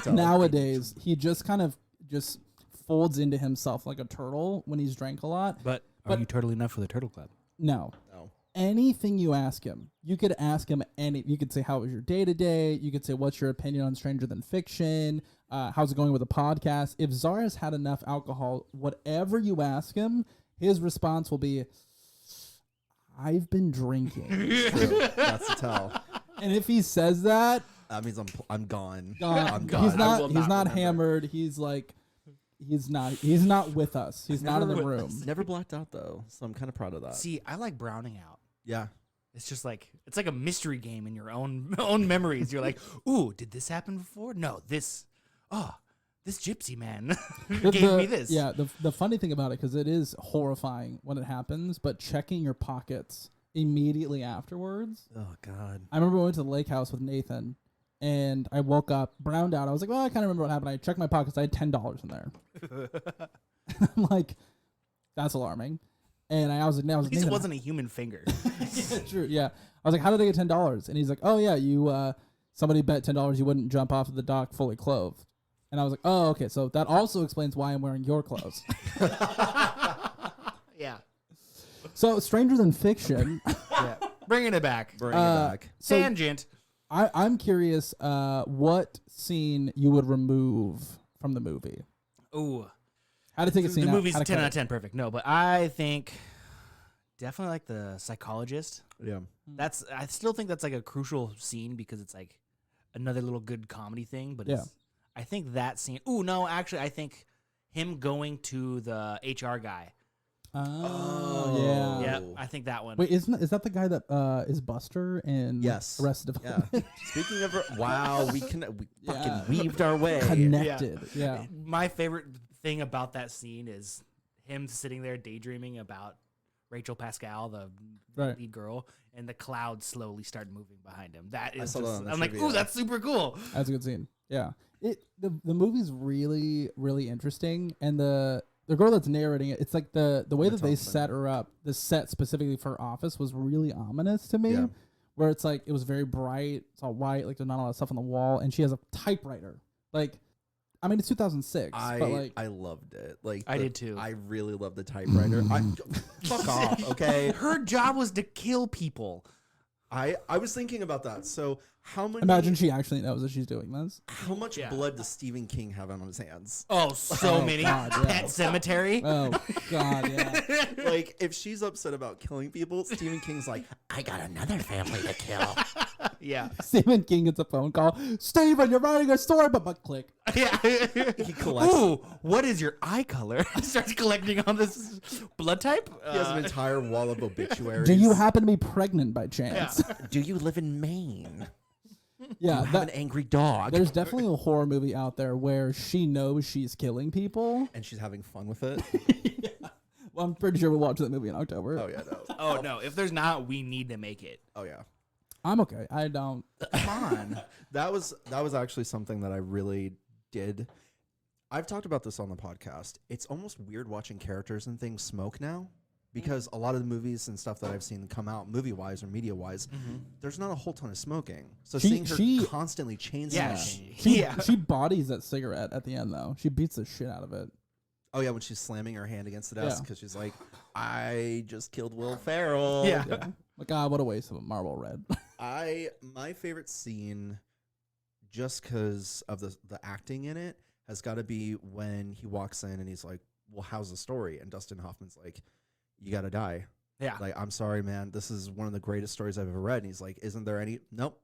nowadays he just kind of just folds into himself like a turtle when he's drank a lot. But are you turtle enough for the Turtle Club? No. No. Anything you ask him, you could ask him you could say, how was your day today? You could say, what's your opinion on Stranger Than Fiction? How's it going with the podcast? If Czar has had enough alcohol, whatever you ask him, his response will be, I've been drinking. That's the tell. And if he says that, that means I'm gone. gone. I'm gone. He's I not. will He's not remember. hammered. He's like, he's not with us. He's not in the room. Never blacked out though, so I'm kind of proud of that. See, I like browning out. Yeah. It's just like it's like a mystery game in your own memories. You're like, ooh, did this happen before? No, this gypsy man gave me this. Yeah, the funny thing about it, because it is horrifying when it happens, but checking your pockets immediately afterwards. Oh God. I remember we went to the lake house with Nathan, and I woke up browned out. I was like, well, I kind of remember what happened. I checked my pockets. I had $10 in there. I'm like, that's alarming. And I was like, At least it wasn't a human finger. Yeah, true. Yeah. I was like, how did I get $10? And he's like, oh yeah, you somebody bet $10 you wouldn't jump off of the dock fully clothed. And I was like, oh, okay, so that also explains why I'm wearing your clothes. Yeah. So Stranger Than Fiction. Yeah. Bringing it back. Bring it back. So Tangent. I'm curious what scene you would remove from the movie. Ooh. How to take a scene The out, movie's how to 10 cut out it. of 10 perfect. No, but I think definitely like the psychologist. Yeah. I still think that's like a crucial scene because it's like another little good comedy thing, but Yeah. I think that scene. Ooh, no, actually I think him going to the HR guy. Oh, yeah. Yeah, I think that one. Wait, is that the guy that is Buster in Yes. Arrested Yeah. Development? Speaking of, wow, we Yeah. fucking weaved our way. Connected. Yeah. My favorite thing about that scene is him sitting there daydreaming about Rachel Pascal, the Right. lead girl, and the clouds slowly start moving behind him. That is saw that just, on the I'm like, trivia. ooh, that's super cool. That's a good scene. Yeah. The movie's really, really interesting, and the girl that's narrating it, it's like the way that they set her up, the set specifically for her office was really ominous to me. Yeah. Where it's like it was very bright, it's all white, like there's not a lot of stuff on the wall, and she has a typewriter. Like, I mean, it's 2006, but like I loved it. Like I did too. I really loved the typewriter. Fuck off, okay? Her job was to kill people. I was thinking about that. So how many? imagine she actually knows that she's doing this. How much blood does Stephen King have on his hands? Oh, so Oh, many. God, yeah. Pet Cemetery. Oh God, yeah. Like, if she's upset about killing people, Stephen King's like, I got another family to kill. Yeah. Stephen King gets a phone call. Steven, you're writing a story, but click. Yeah. He collects. Ooh, what is your eye color? Starts collecting on this blood type. He has an entire wall of obituaries. Do you happen to be pregnant by chance? Do you live in Maine? Yeah, You have an angry dog. there's definitely a horror movie out there where she knows she's killing people. And she's having fun with it. Well, I'm pretty sure we'll watch that movie in October. Oh yeah, no. Oh no! If there's not, we need to make it. Oh yeah. I'm okay. I don't. Come on. That was actually something that I really did. I've talked about this on the podcast. It's almost weird watching characters and things smoke now, because a lot of the movies and stuff that I've seen come out movie-wise or media-wise, there's not a whole ton of smoking. So seeing her constantly chain smoking. She bodies that cigarette at the end, though. She beats the shit out of it. Oh yeah, when she's slamming her hand against the desk Yeah. because she's like, I just killed Will Ferrell. Yeah. Like, God, what a waste of a Marlboro Red. My favorite scene, just because of the acting in it, has got to be when he walks in and he's like, well, how's the story? And Dustin Hoffman's like, you got to die. Yeah. Like, I'm sorry, man. This is one of the greatest stories I've ever read. And he's like, isn't there any? Nope.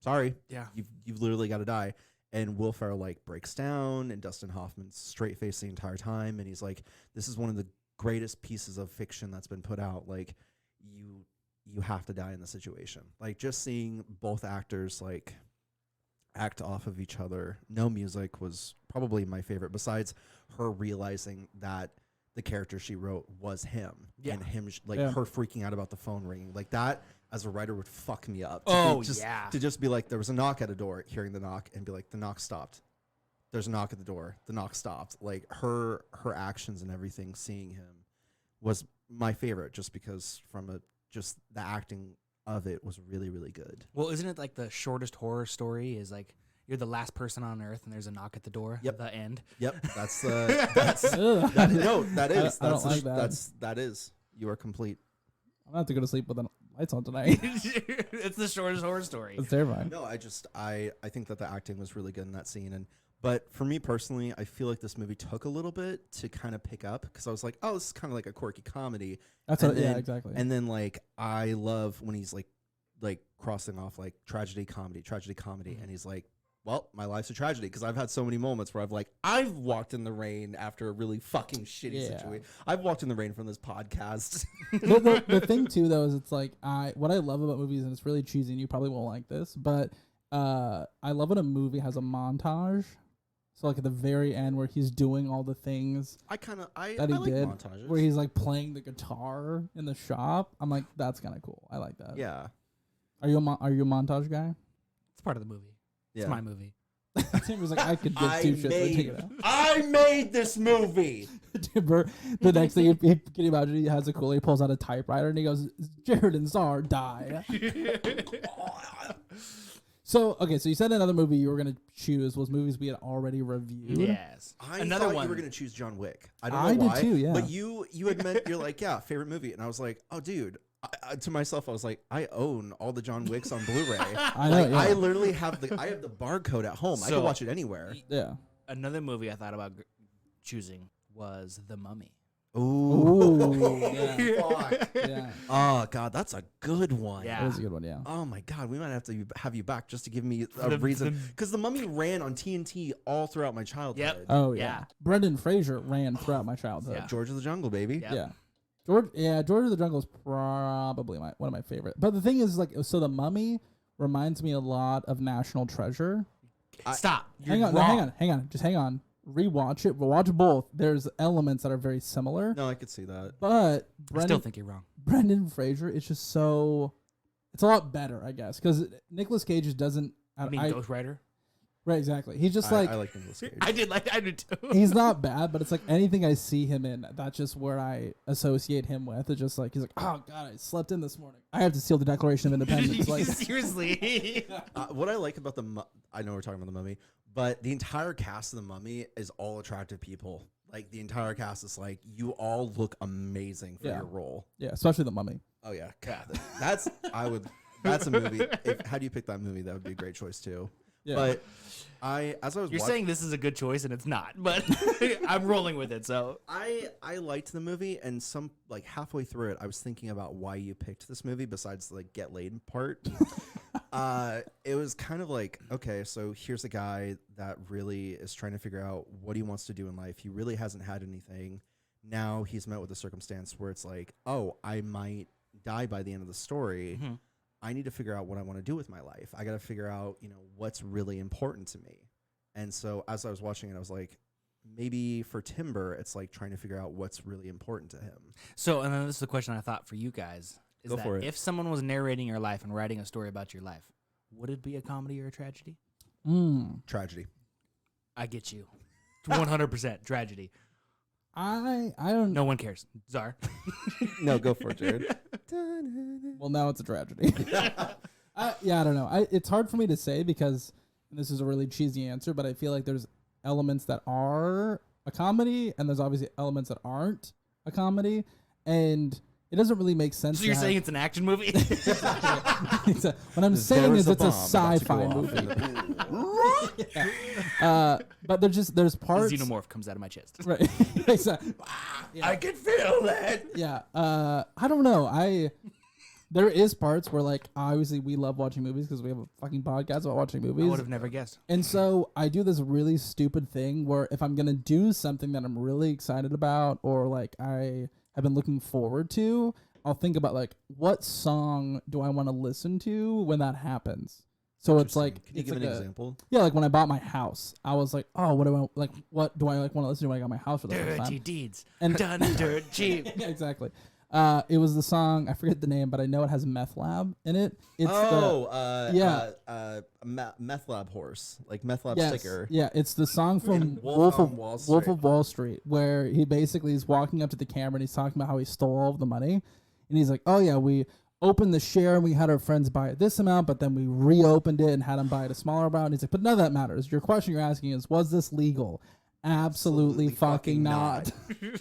Sorry. Yeah. You've literally got to die. And Will Ferrell like breaks down, and Dustin Hoffman's straight faced the entire time. And he's like, this is one of the greatest pieces of fiction that's been put out. Like, you have to die in the situation. Like, just seeing both actors like act off of each other. No music was probably my favorite, besides her realizing that the character she wrote was him. Yeah. And him her freaking out about the phone ringing. Like, that as a writer would fuck me up. To just be like, there was a knock at a door, hearing the knock and be like, the knock stopped. There's a knock at the door. The knock stopped. Like, her actions and everything, seeing him was my favorite, just because just the acting of it was really, really good. Well, isn't it like the shortest horror story is like you're the last person on Earth and there's a knock at the door? Yep. The end. Yep. That's Ugh. that is. You are complete. I'm going to have to go to sleep with the lights on tonight. It's the shortest horror story. It's terrifying. No, I think that the acting was really good in that scene. But for me personally, I feel like this movie took a little bit to kind of pick up, because I was like, oh, this is kind of like a quirky comedy. That's and yeah, then, exactly. And then, like, I love when he's like like crossing off like tragedy, comedy, and he's like, well, my life's a tragedy because I've had so many moments where I've walked in the rain after a really fucking shitty situation. I've walked in the rain from this podcast. The thing too, though, is it's like what I love about movies, and it's really cheesy, and you probably won't like this, but I love when a movie has a montage. So like at the very end where he's doing all the things I that he like did, montages. where he's like playing the guitar in the shop. I'm like, that's kind of cool. I like that. Yeah. Are you a montage guy? It's part of the movie. Yeah. It's my movie. Tim was like, I could give two shits. Take it out. I made this movie. The next thing, can you imagine? He has a cool. He pulls out a typewriter and he goes, "Jared and Czar die." So okay, so you said another movie you were gonna choose was movies we had already reviewed. Yes. Another one. You were gonna choose John Wick. I don't know I why. did too. Yeah. But you had meant you're like, yeah, favorite movie, and I was like, oh, dude. To myself, I was like, I own all the John Wicks on Blu-ray. I know. Yeah. I literally have the barcode at home. I So- can watch it anywhere. Yeah. Another movie I thought about choosing was The Mummy. Ooh. Yeah. Fuck. Yeah. Oh God, that's a good one. Yeah. That was a good one. Yeah. Oh my God, we might have to have you back just to give me a reason, because the Mummy ran on TNT all throughout my childhood. Yep. Oh yeah. Yeah. Brendan Fraser ran throughout my childhood. Yeah. George of the Jungle, baby. Yep. Yeah. George of the Jungle is probably one of my favorite. But the thing is, like, so The Mummy reminds me a lot of National Treasure. Stop. You're Hang on, wrong. hang on. Rewatch it. Watch both. There's elements that are very similar. No, I could see that. But I still think you're wrong. Brendan Fraser is just so. It's a lot better, I guess, because Nicolas Cage just doesn't. You mean Ghost Rider? Right, exactly. He's just I like Nicolas Cage. I did too. He's not bad, but it's like anything I see him in, that's just where I associate him with. It's just like he's like, oh God, I slept in this morning. I have to seal the Declaration of Independence. Like Seriously. What I like about I know we're talking about the Mummy, but the entire cast of the Mummy is all attractive people. Like the entire cast is like, you all look amazing for your role. Yeah, especially the Mummy. Oh yeah, God, that's a movie. How do you pick that movie? That would be a great choice too. Yeah. But as I was You're watching, saying this is a good choice and it's not, but I'm rolling with it. So I liked the movie, and some like halfway through it, I was thinking about why you picked this movie besides the like get laid part. It was kind of like, okay, so here's a guy that really is trying to figure out what he wants to do in life. He really hasn't had anything. Now he's met with a circumstance where it's like, oh, I might die by the end of the story. Mm-hmm. I need to figure out what I want to do with my life. I got to figure out, what's really important to me. And so as I was watching it, I was like, maybe for Timber, it's like trying to figure out what's really important to him. So, and then this is the question I thought for you guys. Is Go that for it. if someone was narrating your life and writing a story about your life, would it be a comedy or a tragedy? Tragedy. I get you. 100% tragedy. I don't. No one cares. Czar. No, go for it, Jared. Well, now it's a tragedy. Yeah, I don't know. It's hard for me to say because this is a really cheesy answer, but I feel like there's elements that are a comedy, and there's obviously elements that aren't a comedy, and it doesn't really make sense. So you're saying it's an action movie? What I'm saying is it's a sci-fi movie. But there's parts. The xenomorph comes out of my chest. Right. Exactly. Yeah. I can feel that. Yeah. I don't know. There is parts where, like, obviously we love watching movies because we have a fucking podcast about watching movies. I would have never guessed. And so I do this really stupid thing where if I'm going to do something that I'm really excited about or, like, I have been looking forward to, I'll think about, like, what song do I want to listen to when that happens? So it's like... Can you give an example? Yeah, like when I bought my house, I was like, oh, what do I want to listen to when I got my house for the first time? Dirty deeds. And done dirt cheap. Yeah, exactly. It was the song, I forget the name, but I know it has Meth Lab in it. It's Meth Lab horse, like Meth Lab yes, sticker. Yeah, it's the song from Wolf of Wall Street, where he basically is walking up to the camera and he's talking about how he stole all of the money. And he's like, oh yeah, we opened the share and we had our friends buy it this amount, but then we reopened it and had them buy it a smaller amount. And he's like, but none of that matters. Your question you're asking is, was this legal? Absolutely fucking not. I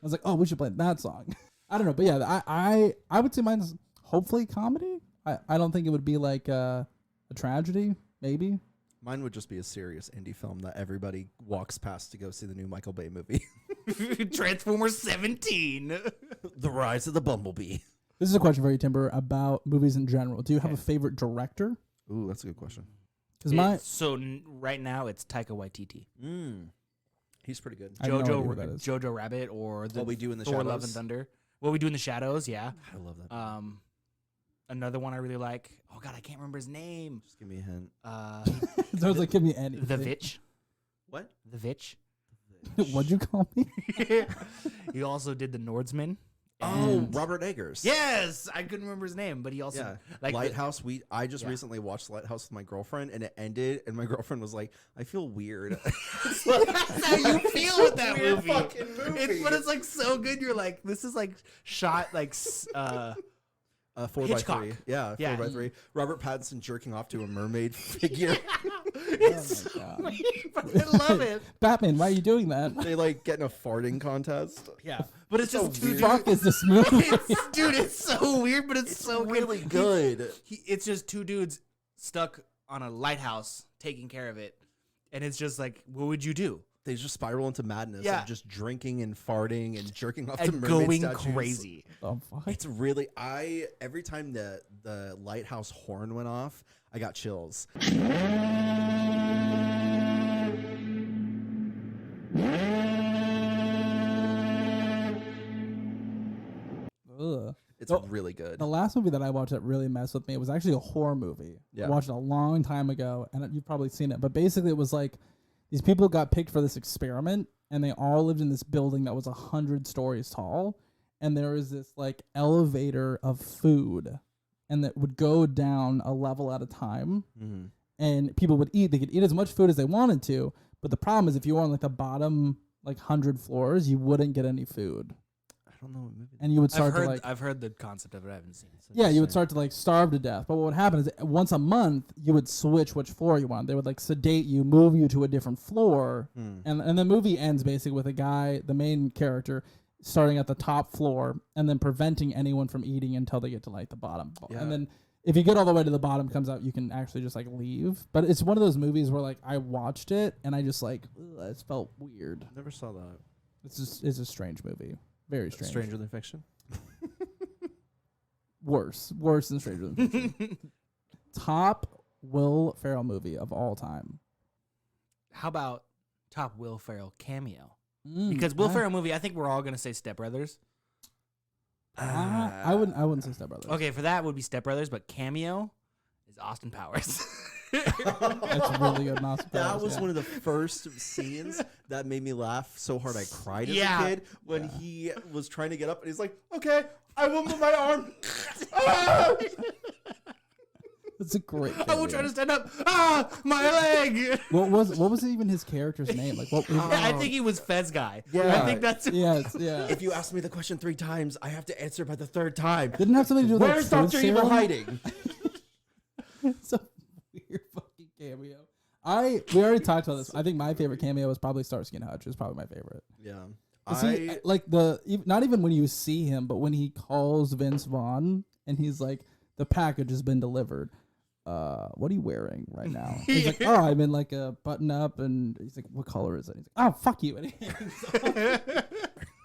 was like, oh, we should play that song. I don't know, but yeah, I would say mine's hopefully comedy. I don't think it would be like a tragedy, maybe. Mine would just be a serious indie film that everybody walks past to go see the new Michael Bay movie. Transformers 17. The Rise of the Bumblebee. This is a question for you, Timber, about movies in general. Do you have a favorite director? Ooh, that's a good question. Because right now it's Taika Waititi. He's pretty good. I have no idea who that is. Jojo Rabbit or What We Do in the Thor: Shadows. Love and Thunder. What We Do in the Shadows, yeah. I love that. Another one I really like. Oh God, I can't remember his name. Just give me a hint. So it's like, give me any. The Vitch. What? The Vitch. What'd you call me? He also did The Nordsman. Oh, Robert Eggers. Yes, I couldn't remember his name, but he also like Lighthouse. I just recently watched Lighthouse with my girlfriend, and it ended, and my girlfriend was like, "I feel weird." That's how you feel with that Weird movie. fucking movie. But it's like so good. You're like, this is like shot like 4x3. Yeah, 4x3. Robert Pattinson jerking off to a mermaid figure. It's so weird, but I love it. Batman, why are you doing that? They like get in a farting contest. Yeah, but it's just What the fuck is this movie? Dude, it's so weird, but it's so really good. It's just two dudes stuck on a lighthouse taking care of it, and it's just like, what would you do? They just spiral into madness Yeah. of just drinking and farting and jerking off And to mermaid going statues. crazy. Oh, fuck. It's really every time the lighthouse horn went off, I got chills. Ugh. It's really good. The last movie that I watched that really messed with me was actually a horror movie. Yeah. I watched it a long time ago, and you've probably seen it. But basically, it was like these people got picked for this experiment, and they all lived in this building that was 100 stories tall. And there was this like elevator of food, and that would go down a level at a time. Mm-hmm. And people would eat. They could eat as much food as they wanted to. But the problem is, if you were on like the bottom like 100 floors, you wouldn't get any food. I don't know what movie. And you would start to like I've heard the concept of it. I haven't seen it. yeah, you would start to like starve to death. But what would happen is once a month you would switch which floor you want. They would like sedate you, move you to a different floor, and the movie ends basically with a guy, the main character, starting at the top floor and then preventing anyone from eating until they get to like the bottom. Yeah. And then if you get all the way to the bottom, comes out, you can actually just like leave. But it's one of those movies where like I watched it and I just like it felt weird. Never saw that. It's a strange movie. Very strange. Stranger Than Fiction. Worse than Stranger Than Fiction. Top Will Ferrell movie of all time. How about top Will Ferrell cameo? Because Will Ferrell movie, I think we're all gonna say Step Brothers. I wouldn't say Step Brothers. Okay, for that would be Step Brothers, but cameo is Austin Powers. That's really good. That was one of the first scenes that made me laugh so hard I cried as Yeah. a kid when he was trying to get up and he's like, "Okay, I will move my arm." Ah! It's a great. I will try to stand up. Ah, my leg. What was even his character's name? Like what? I think he was Fez guy. Yeah. I think that's Yes, yeah. If you ask me the question 3 times, I have to answer by the 3rd time. Didn't have something to do with Where's like, Dr. food Evil serum? hiding? It's a weird fucking cameo. We already talked about this. I think my favorite cameo is probably Starsky and Hutch. Is probably my favorite. Yeah. See, like not even when you see him, but when he calls Vince Vaughn and he's like, "The package has been delivered. What are you wearing right now?" He's like, "Oh, I'm in like a button up," and he's like, "What color is it?" He's like, "Oh, fuck you." And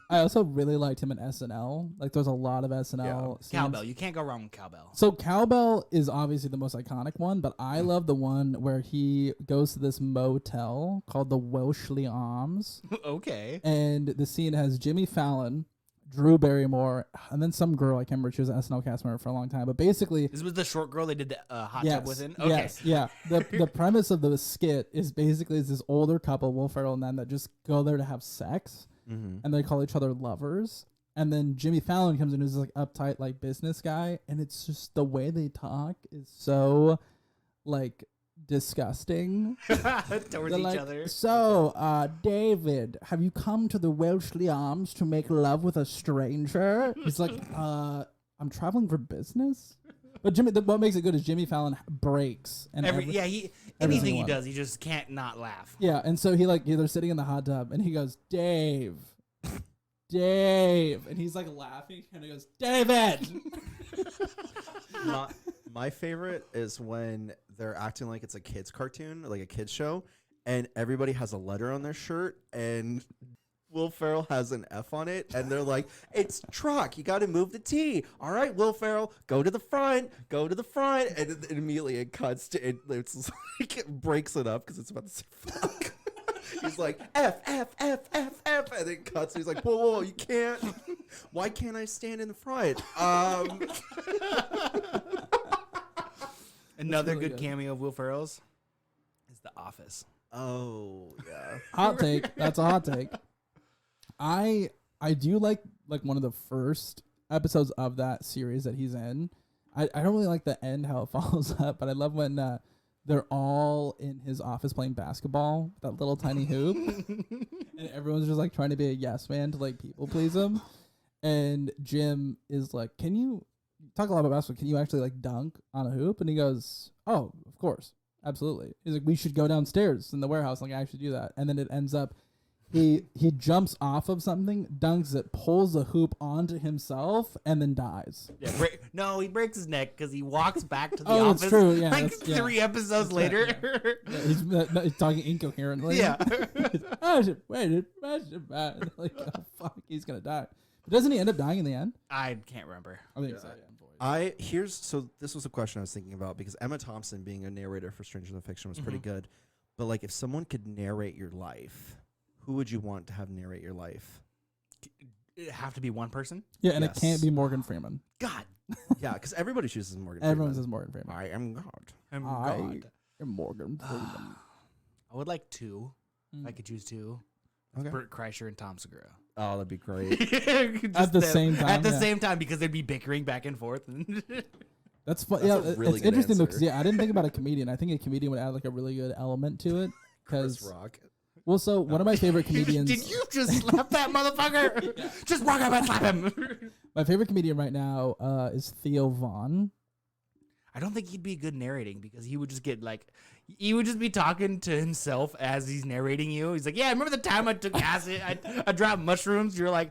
I also really liked him in SNL. Like, there's a lot of SNL scenes. Cowbell. You can't go wrong with Cowbell. So Cowbell is obviously the most iconic one, but I love the one where he goes to this motel called the Welshly Arms, Okay. and the scene has Jimmy Fallon, Drew Barrymore, and then some girl. I can't remember. She was an SNL cast member for a long time. But basically, This was the short girl they did the hot yes, tub within. Okay. yes, yeah. The premise of the skit is basically is this older couple, Will Ferrell and them, that just go there to have sex, and they call each other lovers. And then Jimmy Fallon comes in, who's like uptight, like business guy, and it's just the way they talk is so like disgusting. Towards They're each like, other. "So, David, have you come to the Welshly Arms to make love with a stranger?" He's like, "I'm traveling for business." But what makes it good is Jimmy Fallon breaks and Anything everything he one. does, he just can't not laugh. Yeah, and so they're sitting in the hot tub, and he goes, "Dave, Dave," and he's like laughing, and he goes, "David." My favorite is when they're acting like it's a kid's cartoon, like a kid's show, and everybody has a letter on their shirt, and Will Ferrell has an F on it, and they're like, "It's truck. You got to move the T." All right, Will Ferrell, go to the front. Go to the front, and it immediately it cuts to it. It's like it breaks it up because it's about to say fuck. He's like F F F F F, and it cuts. And he's like, whoa, you can't. Why can't I stand in the front? Another really good cameo of Will Ferrell's is The Office. Oh yeah, hot take. That's a hot take. I do like one of the first episodes of that series that he's in. I don't really like the end how it follows up, but I love when they're all in his office playing basketball, that little tiny hoop, and everyone's just like trying to be a yes man to like people please him. And Jim is like, "Can you talk a lot about basketball? Can you actually like dunk on a hoop?" And he goes, "Oh, of course, absolutely." He's like, "We should go downstairs in the warehouse and like actually do that." And then it ends up he jumps off of something, dunks it, pulls the hoop onto himself, and then dies. Yeah, no, he breaks his neck because he walks back to the Oh, office. that's true. Yeah, like that's- yeah. 3 episodes That's later. right, yeah. He's talking incoherently. Yeah. Like, oh, fuck, he's gonna die. But doesn't he end up dying in the end? I can't remember. I think so. Yeah. So this was a question I was thinking about because Emma Thompson being a narrator for Stranger Than Fiction was pretty good. But like if someone could narrate your life, who would you want to have narrate your life? It have to be one person? Yeah, and Yes. it can't be Morgan Freeman. God. Yeah, because everybody chooses Morgan Everyone Freeman. says Morgan Freeman. I am God. I'm I God. am Morgan Freeman. I would like 2. If I could choose 2. Okay. Burt Kreischer and Tom Segura. Oh, that'd be great. At the same time, At the yeah. same time, because they'd be bickering back and forth. That's fun. That's Yeah, a really it's good interesting though, answer. because I didn't think about a comedian. I think a comedian would add like a really good element to it. Chris Because Rock. well, so one of my favorite comedians. Did you just slap that motherfucker? Just walk up and slap him. My favorite comedian right now is Theo Vaughn. I don't think he'd be good narrating because he would just get like, he would just be talking to himself as he's narrating you. He's like, yeah, I remember the time I took acid, I dropped mushrooms. You're like,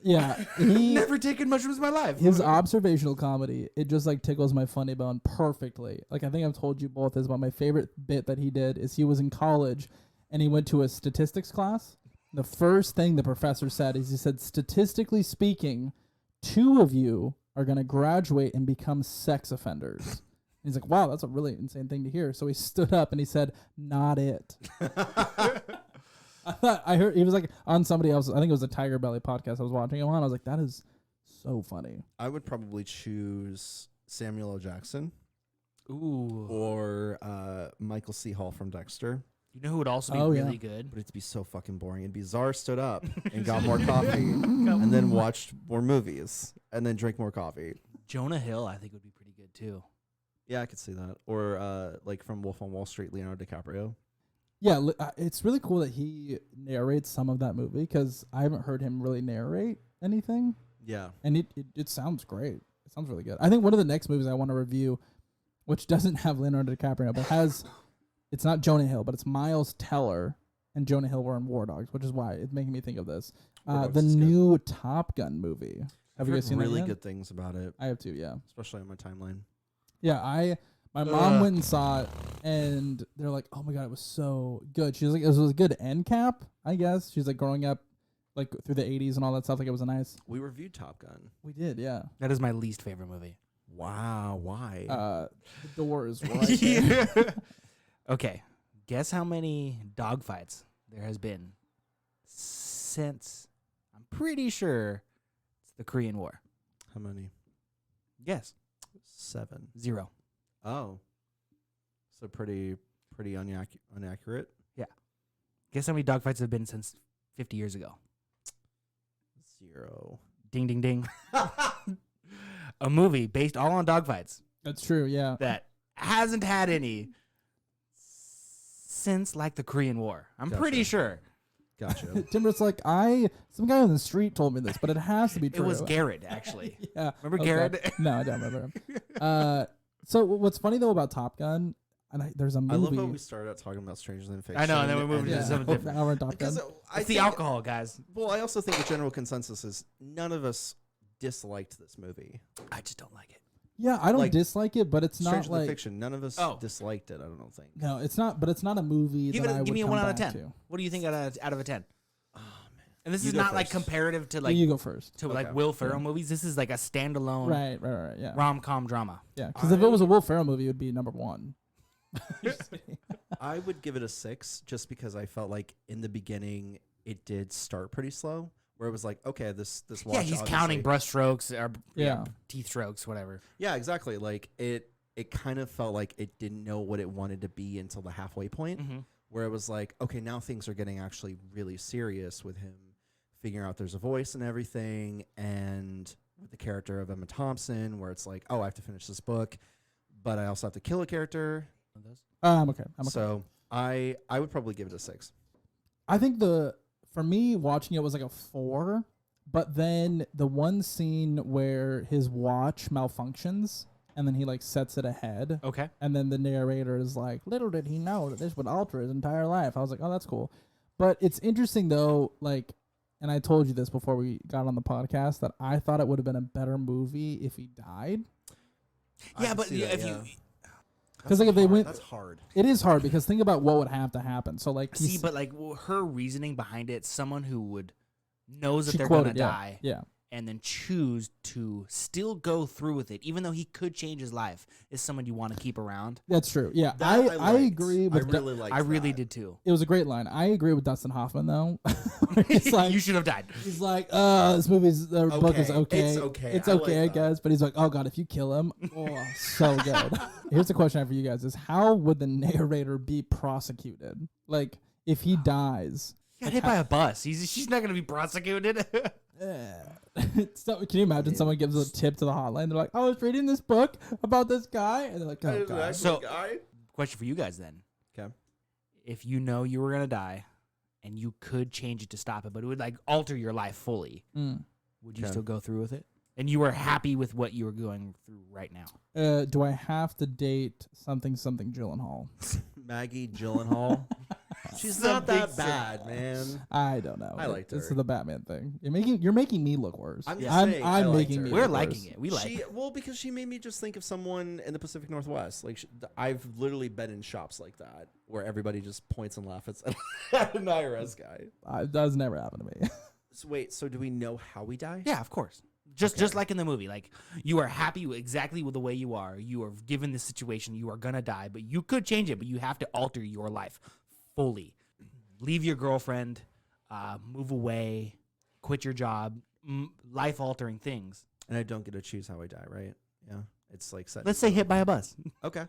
Yeah, he never taken mushrooms in my life. his observational comedy, it just like tickles my funny bone perfectly. Like I think I've told you both this, but my favorite bit that he did is he was in college and he went to a statistics class. The first thing the professor said is he said, statistically speaking, 2 of you are going to graduate and become sex offenders. He's like, wow, that's a really insane thing to hear. So he stood up and he said, not it. I heard he was like on somebody else. I think it was a Tiger Belly podcast I was watching him on. I was like, that is so funny. I would probably choose Samuel L. Jackson Ooh. or Michael C. Hall from Dexter. You know who would also be Oh, yeah. really good? But it'd be so fucking boring. It'd be Czar stood up and got more coffee and then watched more movies and then drank more coffee. Jonah Hill, I think, would be pretty good too. Yeah, I could see that. Or like from Wolf on Wall Street, Leonardo DiCaprio. Yeah, it's really cool that he narrates some of that movie because I haven't heard him really narrate anything. Yeah. And it sounds great. It sounds really good. I think one of the next movies I want to review, which doesn't have Leonardo DiCaprio, but has, it's not Jonah Hill, but it's Miles Teller and Jonah Hill were in War Dogs, which is why it's making me think of this. War Dogs The is good. new Top Gun movie. Have you guys seen really that yet? good things about it, I have too, yeah. especially on my timeline. Yeah, my mom went and saw it, and they're like, "Oh my god, it was so good." She's like, "It was a good end cap, I guess." She's like, growing up, like through the '80s and all that stuff, like it was a nice. We reviewed Top Gun. We did, yeah. That is my least favorite movie. Wow, why? The door is right there. Okay, guess how many dogfights there has been since, I'm pretty sure it's the Korean War. How many? Yes. 7. 0. Oh. So pretty inaccurate. Yeah. Guess how many dogfights have been since 50 years ago? 0. Ding, ding, ding. A movie based all on dogfights That's true, yeah. that hasn't had any since like the Korean War. I'm pretty Gotcha. sure. Gotcha. Timber's like, some guy on the street told me this, but it has to be It true. was Garrett, actually. Yeah. Remember Okay. Garrett? No, I don't remember him. So what's funny though about Top Gun, and there's a movie. I love how we started out talking about Stranger Than Fiction. I know, and then we moved yeah, into something different. now we're on Top Gun. Because It's the alcohol, guys. Well, I also think the general consensus is none of us disliked this movie. I just don't like it. Yeah, I don't like, dislike it, but it's not Stranger Than like Fiction. None of us disliked it. I don't think. no, it's not. But it's not a movie Give that it. I Give would me a come 1 out of back 10. to. What do you think out of a 10? Oh man, And this You is go not like first. comparative to like you go first. to like Will Ferrell movies. This is like a standalone Right. Yeah. rom-com drama. Yeah. Because if it was a Will Ferrell movie, it would be number 1. I would give it a 6 just because I felt like in the beginning it did start pretty slow. Where it was like, okay, this watch. Yeah, he's counting brush strokes or Yeah. teeth strokes, whatever. Yeah, exactly. Like it kind of felt like it didn't know what it wanted to be until the halfway point, where it was like, okay, now things are getting actually really serious with him figuring out there's a voice and everything, and with the character of Emma Thompson, where it's like, oh, I have to finish this book, but I also have to kill a character. I'm okay. So I would probably give it a 6. I think for me, watching it was like a 4, but then the one scene where his watch malfunctions and then he like sets it ahead. Okay. And then the narrator is like, little did he know that this would alter his entire life. I was like, oh, that's cool. But it's interesting though, like, and I told you this before we got on the podcast, that I thought it would have been a better movie if he died. Yeah, but if you because like if they went, that's hard. It is hard because think about what would have to happen. So like, see, but like her reasoning behind it, someone who would knows that she they're quoted, gonna die, yeah, and then choose to still go through with it, even though he could change his life, is someone you want to keep around. That's true. Yeah, That I agree with. I really did too. It was a great line. I agree with Dustin Hoffman though. He's like, you should have died. He's like, this movie's book is okay. It's okay. It's I okay, I like that. guess. But he's like, oh god, if you kill him, oh, so good. Here's the question I have for you guys: is how would the narrator be prosecuted? Like, if he dies, Got hit by a bus. She's not gonna be prosecuted. so, can you imagine someone gives a tip to the hotline? They're like, I was reading this book about this guy, and they're like, oh god. So, question for you guys then: okay, if you know you were gonna die, and you could change it to stop it, but it would like alter your life fully, would you still go through with it? And you were happy with what you were going through right now? Do I have to date something Gyllenhaal? Maggie Gyllenhaal. She's not that bad, man. I don't know. I liked her. This is the Batman thing. You're making me look worse. I'm making me. We're look liking worse. it. We like it. Well, because she made me just think of someone in the Pacific Northwest. Like I've literally been in shops like that where everybody just points and laughs at an IRS guy. It does never happen to me. So wait, so do we know how we die? Yeah, of course. Just like in the movie, like you are happy exactly with the way you are. You are given this situation, you are gonna die, but you could change it. But you have to alter your life fully. Leave your girlfriend, move away, quit your job, life-altering things. And I don't get to choose how I die, right? Yeah, it's like set. Let's say hit by a bus. Okay.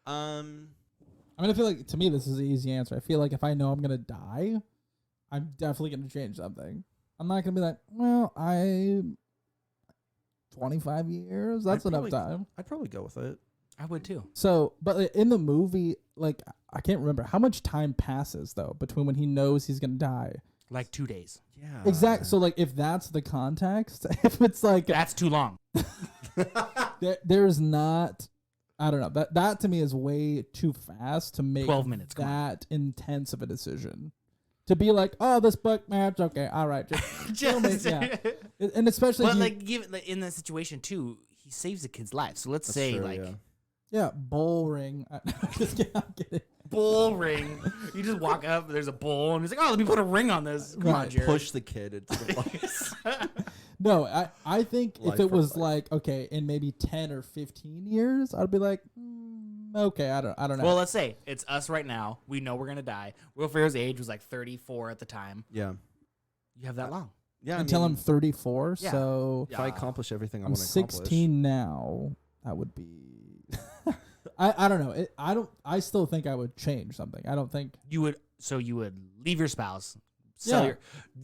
I mean, I feel like to me this is the easy answer. I feel like if I know I'm gonna die, I'm definitely gonna change something. I'm not gonna be like, well, 25 years. That's enough time. I'd probably go with it. I would too. So, but in the movie, like, I can't remember how much time passes though between when he knows he's gonna die. Like 2 days. Yeah. Exactly. So, like, if that's the context, if it's like that's too long. there's not. I don't know. That to me is way too fast to make 12 minutes. That intense of a decision. To be like, oh, this book, man, it's okay. All right, just kill me. Yeah. And especially, but like, given in that situation too, he saves a kid's life. So let's say, true, like, yeah, bull ring. Just kidding, I'm kidding. Bull ring. You just walk up, there's a bull, and he's like, oh, let me put a ring on this. Come on, Jared. Push the kid into the box. No, I think if it was life. like, okay, in maybe 10 or 15 years, I'd be like, okay, I don't know. Well, let's say it's us right now. We know we're gonna die. Will Ferrell's age was like 34 at the time. Yeah. You have that long. Yeah. Until I'm 34, Yeah. so If I accomplish everything I I'm want to accomplish. 16 now. That would be. I don't know. I still think I would change something. I don't think you would. So you would leave your spouse,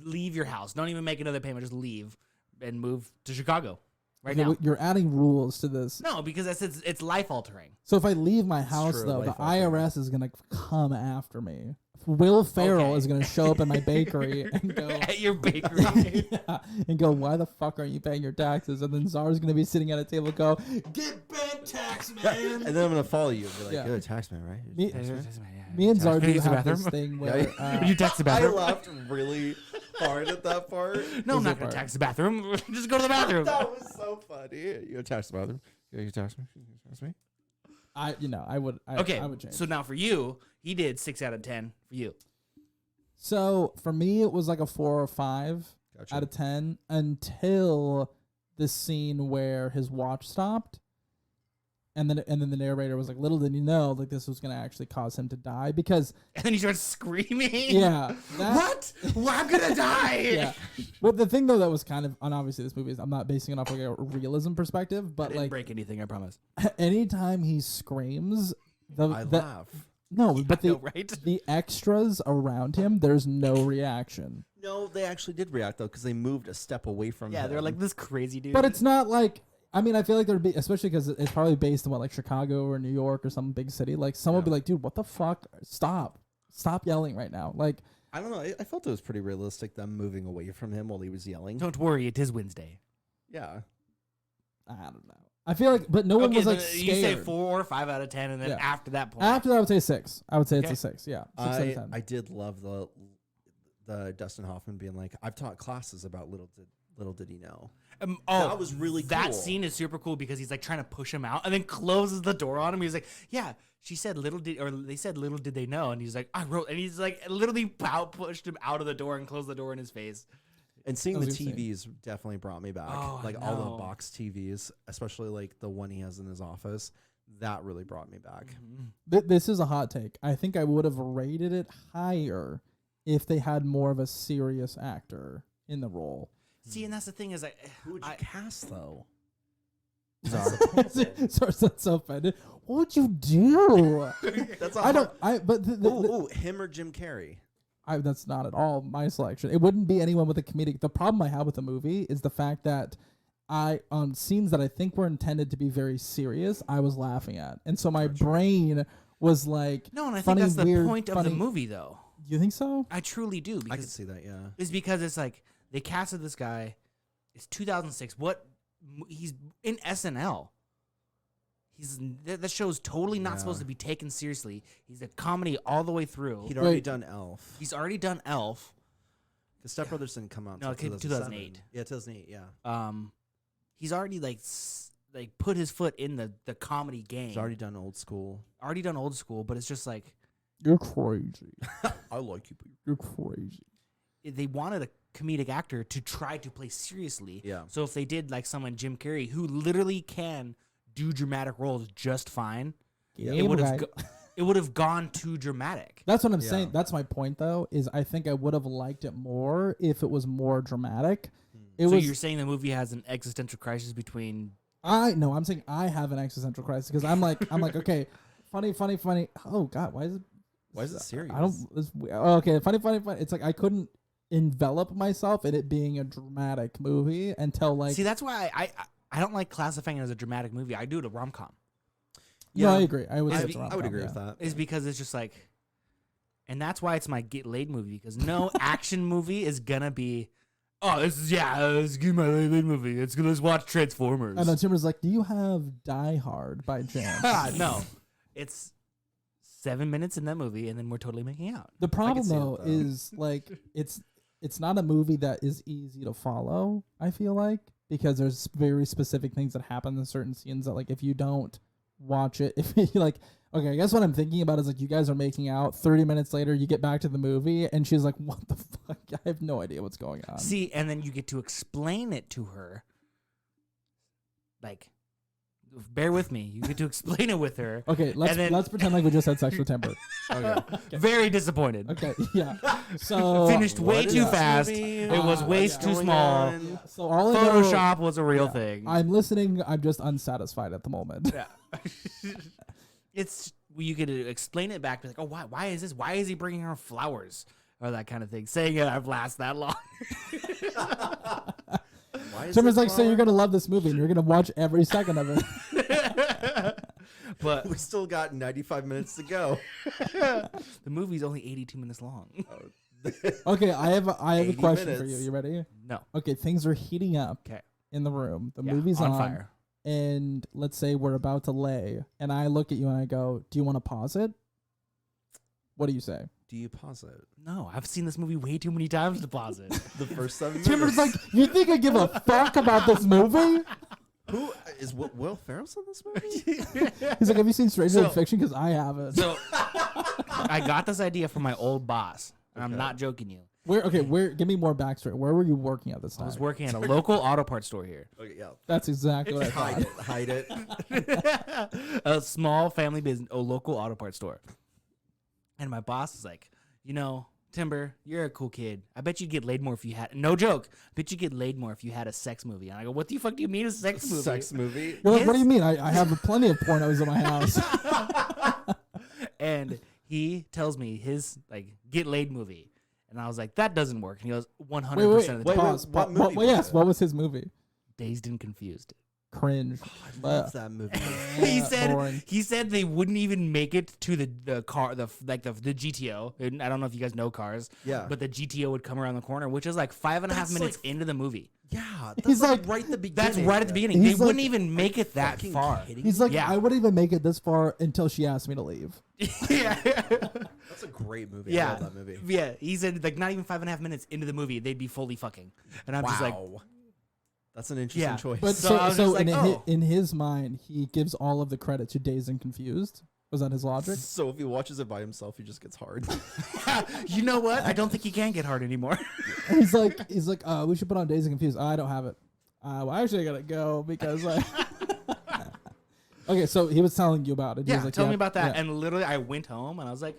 leave your house. Don't even make another payment. Just leave and move to Chicago right now. You're adding rules to this. No, because it's life altering. So if I leave my house, true, though, the life-altering. IRS is gonna come after me. Will Ferrell is gonna show up at my bakery and go At your bakery. yeah, and go, why the fuck aren't you paying your taxes? And then Czar's gonna be sitting at a table and go, get bent, tax man. And then I'm gonna follow you and be like, Yeah. "You're a tax man, right?" Me and Czar Can I do use the have this bathroom? thing where Would you tax the bathroom? I laughed really hard at that part. No, I'm not part? gonna tax the bathroom. Just go to the bathroom. That was so funny. You a tax the bathroom? You tax me? You tax me? I would. Okay, I would change. so now for you, he did 6 out of 10 for you. So for me, it was like a 4 or 5 Gotcha. out of 10 until the scene where his watch stopped. And then the narrator was like, little did you know, like this was going to actually cause him to die because... And then he starts screaming. Yeah. What? Well, I'm going to die. Yeah. Well, the thing, though, that was kind of... And obviously, this movie is... I'm not basing it off like a realism perspective, but I didn't like... break anything, I promise. Anytime he screams... I laugh. No, but know, right? the extras around him, there's no reaction. No, they actually did react, though, because they moved a step away from Yeah, him. they're like, this crazy dude. But it's not like... I mean, I feel like there'd be... Especially because it's probably based in, what, like Chicago or New York or some big city. Like, someone would be like, dude, what the fuck? Stop. Stop yelling right now. Like... I don't know. I felt it was pretty realistic, them moving away from him while he was yelling. Don't worry, it is Wednesday. Yeah. I don't know. I feel like... But no one was, like, so scared. you say 4 or 5 out of 10, and then Yeah. after that point... After that, I would say 6. I would say it's Okay. a 6, yeah. 6 out of 10. I did love the Dustin Hoffman being like, I've taught classes about little did he know. That was really That cool. scene is super cool because he's like trying to push him out and then closes the door on him. He's like, yeah, they said little did they know. And he's like, I wrote, and he's like literally pushed him out of the door and closed the door in his face. And seeing the That was insane. TVs definitely brought me back. Oh, I like all know. the box TVs, especially like the one he has in his office. That really brought me back. This is a hot take. I think I would have rated it higher if they had more of a serious actor in the role. See, and that's the thing is, Who would you cast though? so offended. What would you do? That's I don't. I but Ooh, him or Jim Carrey. That's not at all my selection. It wouldn't be anyone with a comedic. The problem I have with the movie is the fact that on scenes that I think were intended to be very serious, I was laughing at, and so my brain was like, no, and I funny, think that's the weird, point of funny. the movie, though. You think so? I truly do. Because I can see that. Yeah. It's because it's like they casted this guy. It's 2006. He's in SNL. That show's totally not supposed to be taken seriously. He's a comedy all the way through. He'd already done Elf. He's already done Elf. The Step Brothers didn't come out No, until it came 2008. Yeah, 2008. Yeah. He's already like put his foot in the comedy game. He's already done Old School. But it's just like You're crazy. I like you, but You're crazy. they wanted a comedic actor to try to play seriously. Yeah. So if they did like someone Jim Carrey who literally can do dramatic roles just fine, it would have gone too dramatic. That's what I'm saying. That's my point, though. Is I think I would have liked it more if it was more dramatic. You're saying the movie has an existential crisis between? I'm saying I have an existential crisis because I'm like okay, funny. Oh God, why is it serious? Okay, funny. It's like I couldn't envelop myself in it being a dramatic movie until like. See, that's why I don't like classifying it as a dramatic movie. I do it a rom-com. Yeah, no, I agree. I would agree with that. Is because it's just like, and that's why it's my get laid movie because no action movie is gonna be. Oh, this is my laid movie. Let's watch Transformers. I know Timber's like, do you have Die Hard by chance? No, it's 7 minutes in that movie, and then we're totally making out. The problem though is like it's not a movie that is easy to follow. I feel like because there's very specific things that happen in certain scenes that like if you don't watch it, if you like. Okay, I guess what I'm thinking about is like you guys are making out. 30 minutes later, you get back to the movie, and she's like, "What the fuck? I have no idea what's going on." See, and then you get to explain it to her. Like, bear with me. You get to explain it with her. Okay, let's pretend like we just had sex with Timber. Okay. Very disappointed. Okay, yeah. So finished way too fast. It was way too small. Yeah. So all Photoshop was a real thing. I'm listening. I'm just unsatisfied at the moment. Yeah. It's you get to explain it back, be like, oh, why is this? Why is he bringing her flowers or that kind of thing? Saying it, I've lasted that long. Timber's like, so you're gonna love this movie and you're gonna watch every second of it. But we still got 95 minutes to go. The movie's only 82 minutes long. Okay, I have a question for you. minutes. You ready? No. Okay, things are heating up. Okay. In the room, the Yeah, movie's on fire. And let's say we're about to lay, and I look at you and I go, "Do you want to pause it?" What do you say? Do you pause it? No, I've seen this movie way too many times to pause it. The first 7 minutes. Timber's like, "You think I give a fuck about this movie?" Who is Will Ferrell's in this movie? He's like, "Have you seen Stranger Than Fiction?" Because I haven't. So I got this idea from my old boss. And I'm not joking you. Where? Give me more backstory. Where were you working at this I time? was working at a local auto parts store here. Okay, yeah. That's exactly what I thought. Hide it. A small family business, a local auto parts store. And my boss is like, Timber, you're a cool kid. I bet you'd get laid more if you had, no joke, I bet you'd get laid more if you had a sex movie. And I go, what the fuck do you mean a sex movie? Sex movie? You're like, what do you mean? I have plenty of pornos in my house. And he tells me his get laid movie. And I was like, that doesn't work. And he goes, 100% of the time. Pause. What was his movie? Dazed and Confused. Cringe. I love that movie. he said they wouldn't even make it to the car, the GTO. And I don't know if you guys know cars. Yeah. But the GTO would come around the corner, which is like 5.5 minutes into the movie. Yeah. That's right at the beginning. That's right at the beginning. They wouldn't even make it that far. He's like, I wouldn't even make it this far until she asked me to leave. Yeah. That's a great movie. Yeah. I love that movie. Yeah. He said not even 5.5 minutes into the movie, they'd be fully fucking. And I'm just like, that's an interesting choice. But so in his mind, he gives all of the credit to Dazed and Confused. Was that his logic? So if he watches it by himself, he just gets hard. You know what? I don't think he can get hard anymore. he's like, we should put on Dazed and Confused. I don't have it. Well, actually, I gotta go because. Okay, so he was telling you about it. Yeah, he was like, tell me about that. Yeah. And literally, I went home and I was like,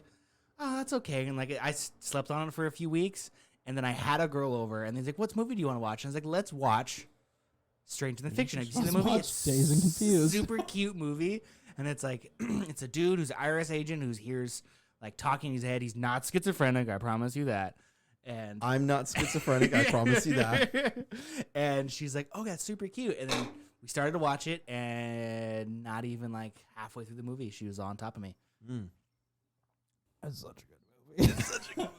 oh, that's okay. And I slept on it for a few weeks. And then I had a girl over and he's like, what movie do you want to watch? And I was like, let's watch Strange in the Fiction. Have you seen the movie? It's Dazed and Confused. Super cute movie. And it's like, it's a dude who's an IRS agent who hears talking in his head. He's not schizophrenic. I promise you that. And I'm not schizophrenic. I promise you that. And she's like, oh, that's super cute. And then we started to watch it, and not even halfway through the movie, she was on top of me. That's such a good movie.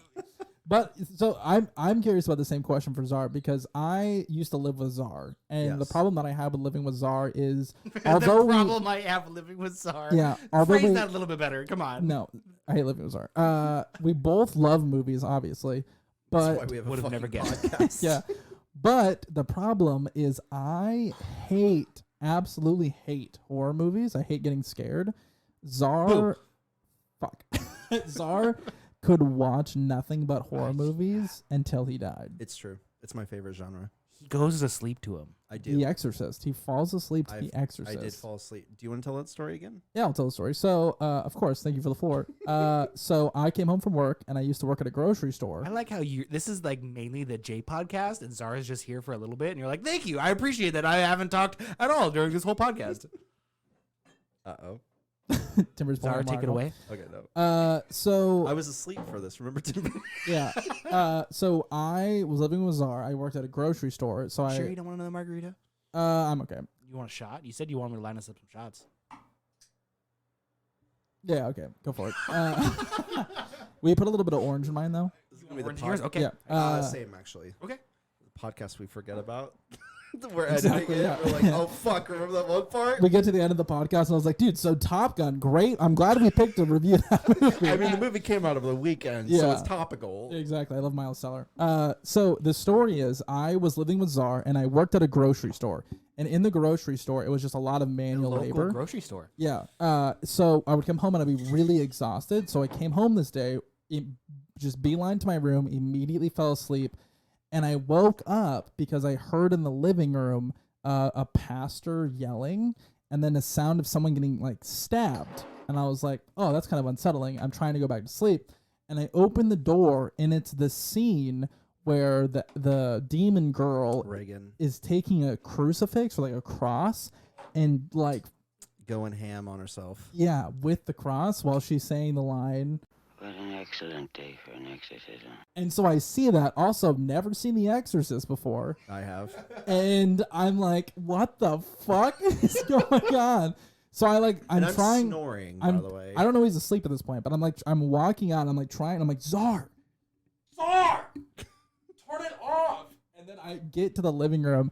But so I'm curious about the same question for Czar because I used to live with Czar, and the problem that I have with living with Czar is although the problem I have living with Czar. Yeah, phrase that a little bit better. Come on. No, I hate living with Czar. We both love movies, obviously, but that's why we would have never guessed. Podcast. Yeah, but the problem is I absolutely hate horror movies. I hate getting scared. Czar could watch nothing but horror movies until he died. It's true. It's my favorite genre. He goes to sleep to him. I do. The Exorcist. He falls asleep to The Exorcist. I did fall asleep. Do you want to tell that story again? Yeah, I'll tell the story. So, of course, thank you for the floor. So I came home from work, and I used to work at a grocery store. I like how this is mainly the J podcast, and Zara's just here for a little bit, and you're like, thank you. I appreciate that. I haven't talked at all during this whole podcast. Uh-oh. Timber's Zara, take it away. Okay, no. So I was asleep for this. Remember, Timber? Yeah. So I was living with Czar. I worked at a grocery store. So Sure you don't want another margarita? I'm okay. You want a shot? You said you wanted me to line us up some shots. Yeah, okay. Go for it. We put a little bit of orange in mine, though. This is gonna be Orange the yours? pod- Okay. Yeah. Same, actually. Okay. The podcast we forget about. We're Exactly, editing it. yeah. We're like, oh, fuck. Remember that one part? We get to the end of the podcast, and I was like, dude, so Top Gun, great. I'm glad we picked to review that movie. I mean, the movie came out over the weekend, so Yeah. it's topical. Exactly. I love Miles Teller. So the story is I was living with Czar, and I worked at a grocery store. And in the grocery store, it was just a lot of manual Local labor. grocery store. Yeah. So I would come home, and I'd be really exhausted. So I came home this day, just beeline to my room, immediately fell asleep. And I woke up because I heard in the living room a pastor yelling and then a sound of someone getting stabbed. And I was like, oh, that's kind of unsettling. I'm trying to go back to sleep. And I opened the door, and it's the scene where the demon girl Reagan is taking a crucifix or a cross and going ham on herself. Yeah, with the cross while she's saying the line. What an excellent day for an exorcism. And so I see that. Also, never seen The Exorcist before. I have. And I'm like, what the fuck is going on? So I'm trying. Snoring, by the way. I don't know he's asleep at this point, but I'm walking out. I'm trying. I'm like, Czar, turn it off. And then I get to the living room,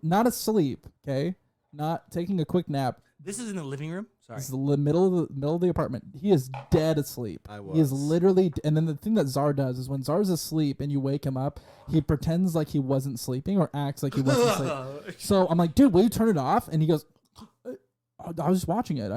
not asleep, okay, not taking a quick nap. This is in the living room? Sorry. It's the middle of the apartment. He is dead asleep. He is literally. And then the thing that Czar does is when Czar's asleep and you wake him up, he pretends like he wasn't sleeping or acts like he wasn't asleep. So I'm like, dude, will you turn it off? And he goes, I was just watching it.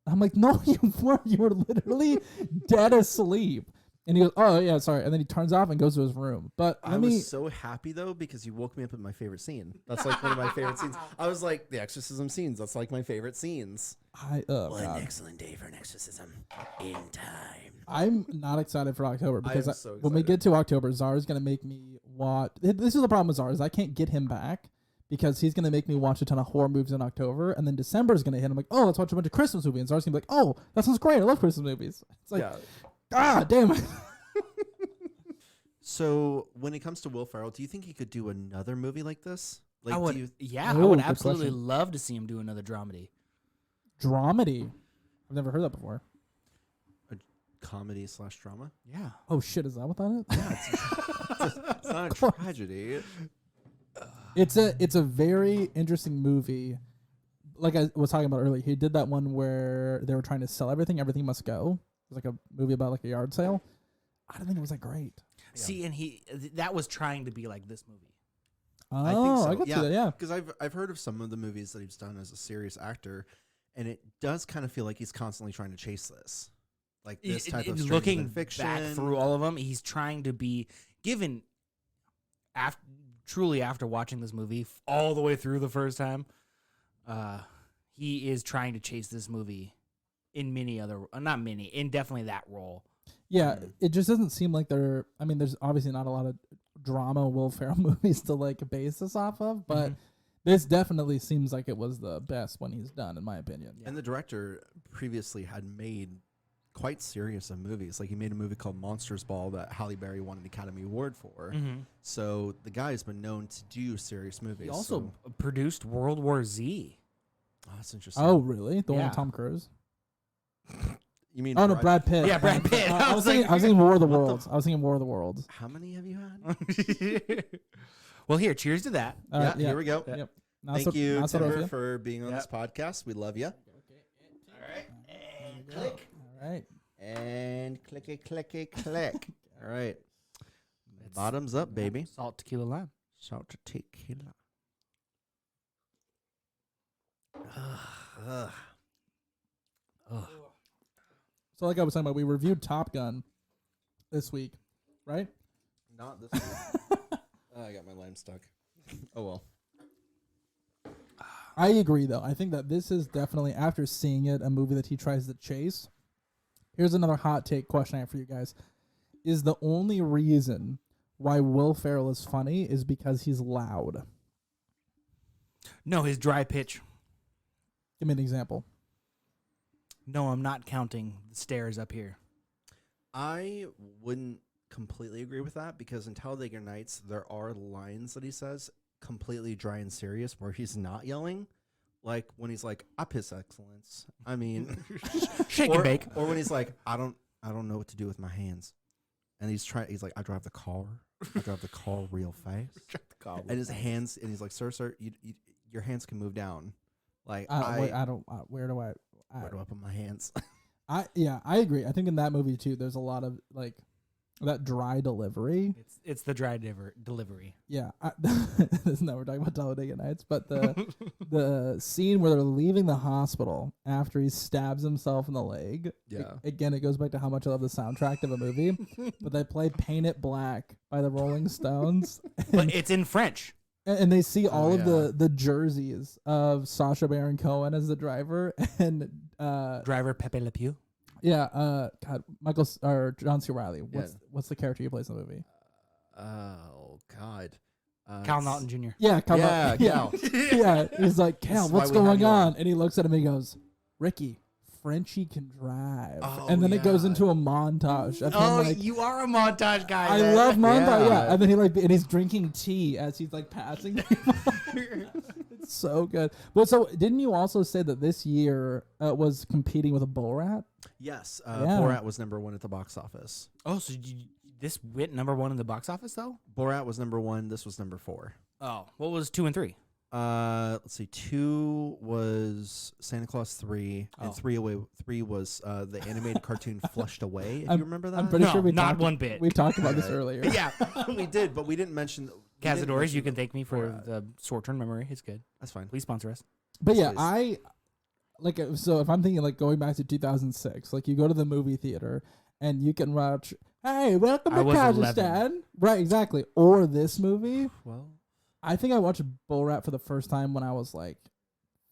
I'm like, no, you weren't. You were literally dead asleep. And he goes, "Oh yeah, sorry." And then he turns off and goes to his room. But I was so happy though because you woke me up with my favorite scene. That's like one of my favorite scenes. I was like, the exorcism scenes. That's like my favorite scenes. What an excellent day for an exorcism in time. I'm not excited for October because I'm so when we excited. get to October, Czar's gonna make me watch. This is the problem with Czar is I can't get him back because he's gonna make me watch a ton of horror movies in October, and then December is gonna hit. I'm like, oh, let's watch a bunch of Christmas movies, and Czar's gonna be like, oh, that sounds great. I love Christmas movies. It's like, damn it. So when it comes to Will Ferrell, do you think he could do another movie like this? Like, I would, do you, I Oh, would good absolutely question. love to see him do another dramedy. Dramedy. I've never heard that before. a comedy / drama? Yeah. Oh shit, is that what that is? Yeah, it's not a tragedy. It's a very interesting movie. Like I was talking about earlier, he did that one where they were trying to sell everything. Everything must go. It was like a movie about like a yard sale. I don't think it was that great. See, and that was trying to be like this movie. Oh, I think so. I could see that. Yeah, because I've heard of some of the movies that he's done as a serious actor, and it does kind of feel like he's constantly trying to chase this, like this type of stranger looking than fiction. back through all of them. He's trying to be given truly after watching this movie all the way through the first time. He is trying to chase this movie in many other, not many, in definitely that role. yeah. It just doesn't seem like there. I mean, there's obviously not a lot of drama Will Ferrell movies to like base this off of, but this definitely seems like it was the best one he's done, in my opinion. And the director previously had made quite serious of movies. Like he made a movie called Monsters Ball that Halle Berry won an Academy Award for. So the guy's been known to do serious movies. He also produced World War Z. Oh, that's interesting. Oh, really? The one Yeah. with Tom Cruise? You mean? Oh no, Brad Pitt. Yeah, Brad Pitt. I was thinking War of the Worlds. I was thinking War of the Worlds. How many have you had? Well, here, cheers to that. Yeah, here we go. Yep. Thank you, Timber, for being on this podcast. We love you. Click. All right. And clicky, clicky, click. All right. Bottoms up, baby. Salt, tequila, lime. Salt to tequila. So like I was talking about, we reviewed Top Gun this week, right? Not this week. I got my lime stuck. Oh, well. I agree, though. I think that this is definitely, after seeing it, a movie that he tries to chase. Here's another hot take question I have for you guys. Is the only reason why Will Ferrell is funny is because he's loud? No, his dry pitch. Give me an example. No, I'm not counting the stairs up here. I wouldn't completely agree with that because in Talladega Nights, there are lines that he says completely dry and serious where he's not yelling. Like when he's like, "Up his excellence." I mean, shake and bake. Or when he's like, "I don't know what to do with my hands," and he's like, "I drive the car. I drive the car real fast." And his hands, and he's like, "Sir, your hands can move down." Like where do I put my hands? I agree. I think in that movie too, there's a lot of like that dry delivery. It's the dry delivery. Yeah, isn't that we're talking about Talladega Nights? But the scene where they're leaving the hospital after he stabs himself in the leg. Yeah. Again, it goes back to how much I love the soundtrack of a movie. But they play "Paint It Black" by the Rolling Stones. But it's in French. And they see all of the jerseys of Sacha Baron Cohen as the driver and driver Pepe Le Pew. Yeah, God, John C. Reilly. What's the character he plays in the movie? Oh God, Cal Naughton Jr. Yeah, Cal. Yeah, he's like, "Cal, what's going on?" And he looks at him and he goes, "Ricky, Frenchie can drive." And then it goes into a montage of him like, you are a montage guy. I man. love montage. Yeah, and then and he's drinking tea as he's like passing people. It's so good. But so didn't you also say that this year was competing with a Borat? Yes, Borat was #1 at the box office. Oh, so this went #1 in the box office though? Borat was #1. This was #4. Oh, what was 2 and 3? Let's see. 2 was Santa Claus 3, and 3 was the animated cartoon Flushed Away. If you remember that, I'm pretty sure we not talked, one bit. We talked about this earlier. Yeah, we did, but we didn't mention. Cazadores, you can thank me for the short-term memory. It's good. That's fine. Please sponsor us. But Yes, yeah, please. so if I'm thinking like going back to 2006, like you go to the movie theater and you can watch Hey, welcome I to was Kazakhstan. 11. Right, exactly. Or this movie. Well, I think I watched Borat for the first time when I was like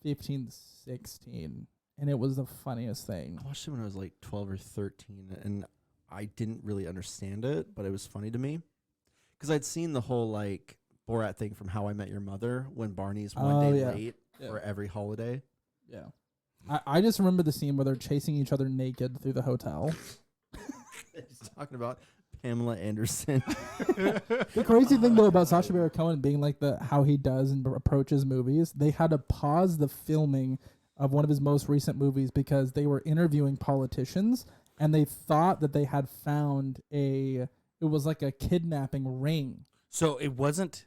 15, 16. And it was the funniest thing. I watched it when I was like 12 or 13, and I didn't really understand it, but it was funny to me. Because I'd seen the whole like Borat thing from How I Met Your Mother when Barney's one day late for every holiday. Yeah. I just remember the scene where they're chasing each other naked through the hotel. He's talking about Pamela Anderson. The crazy thing though about Sacha Baron Cohen being like how he does and approaches movies, they had to pause the filming of one of his most recent movies because they were interviewing politicians and they thought that they had found it was like a kidnapping ring. So it wasn't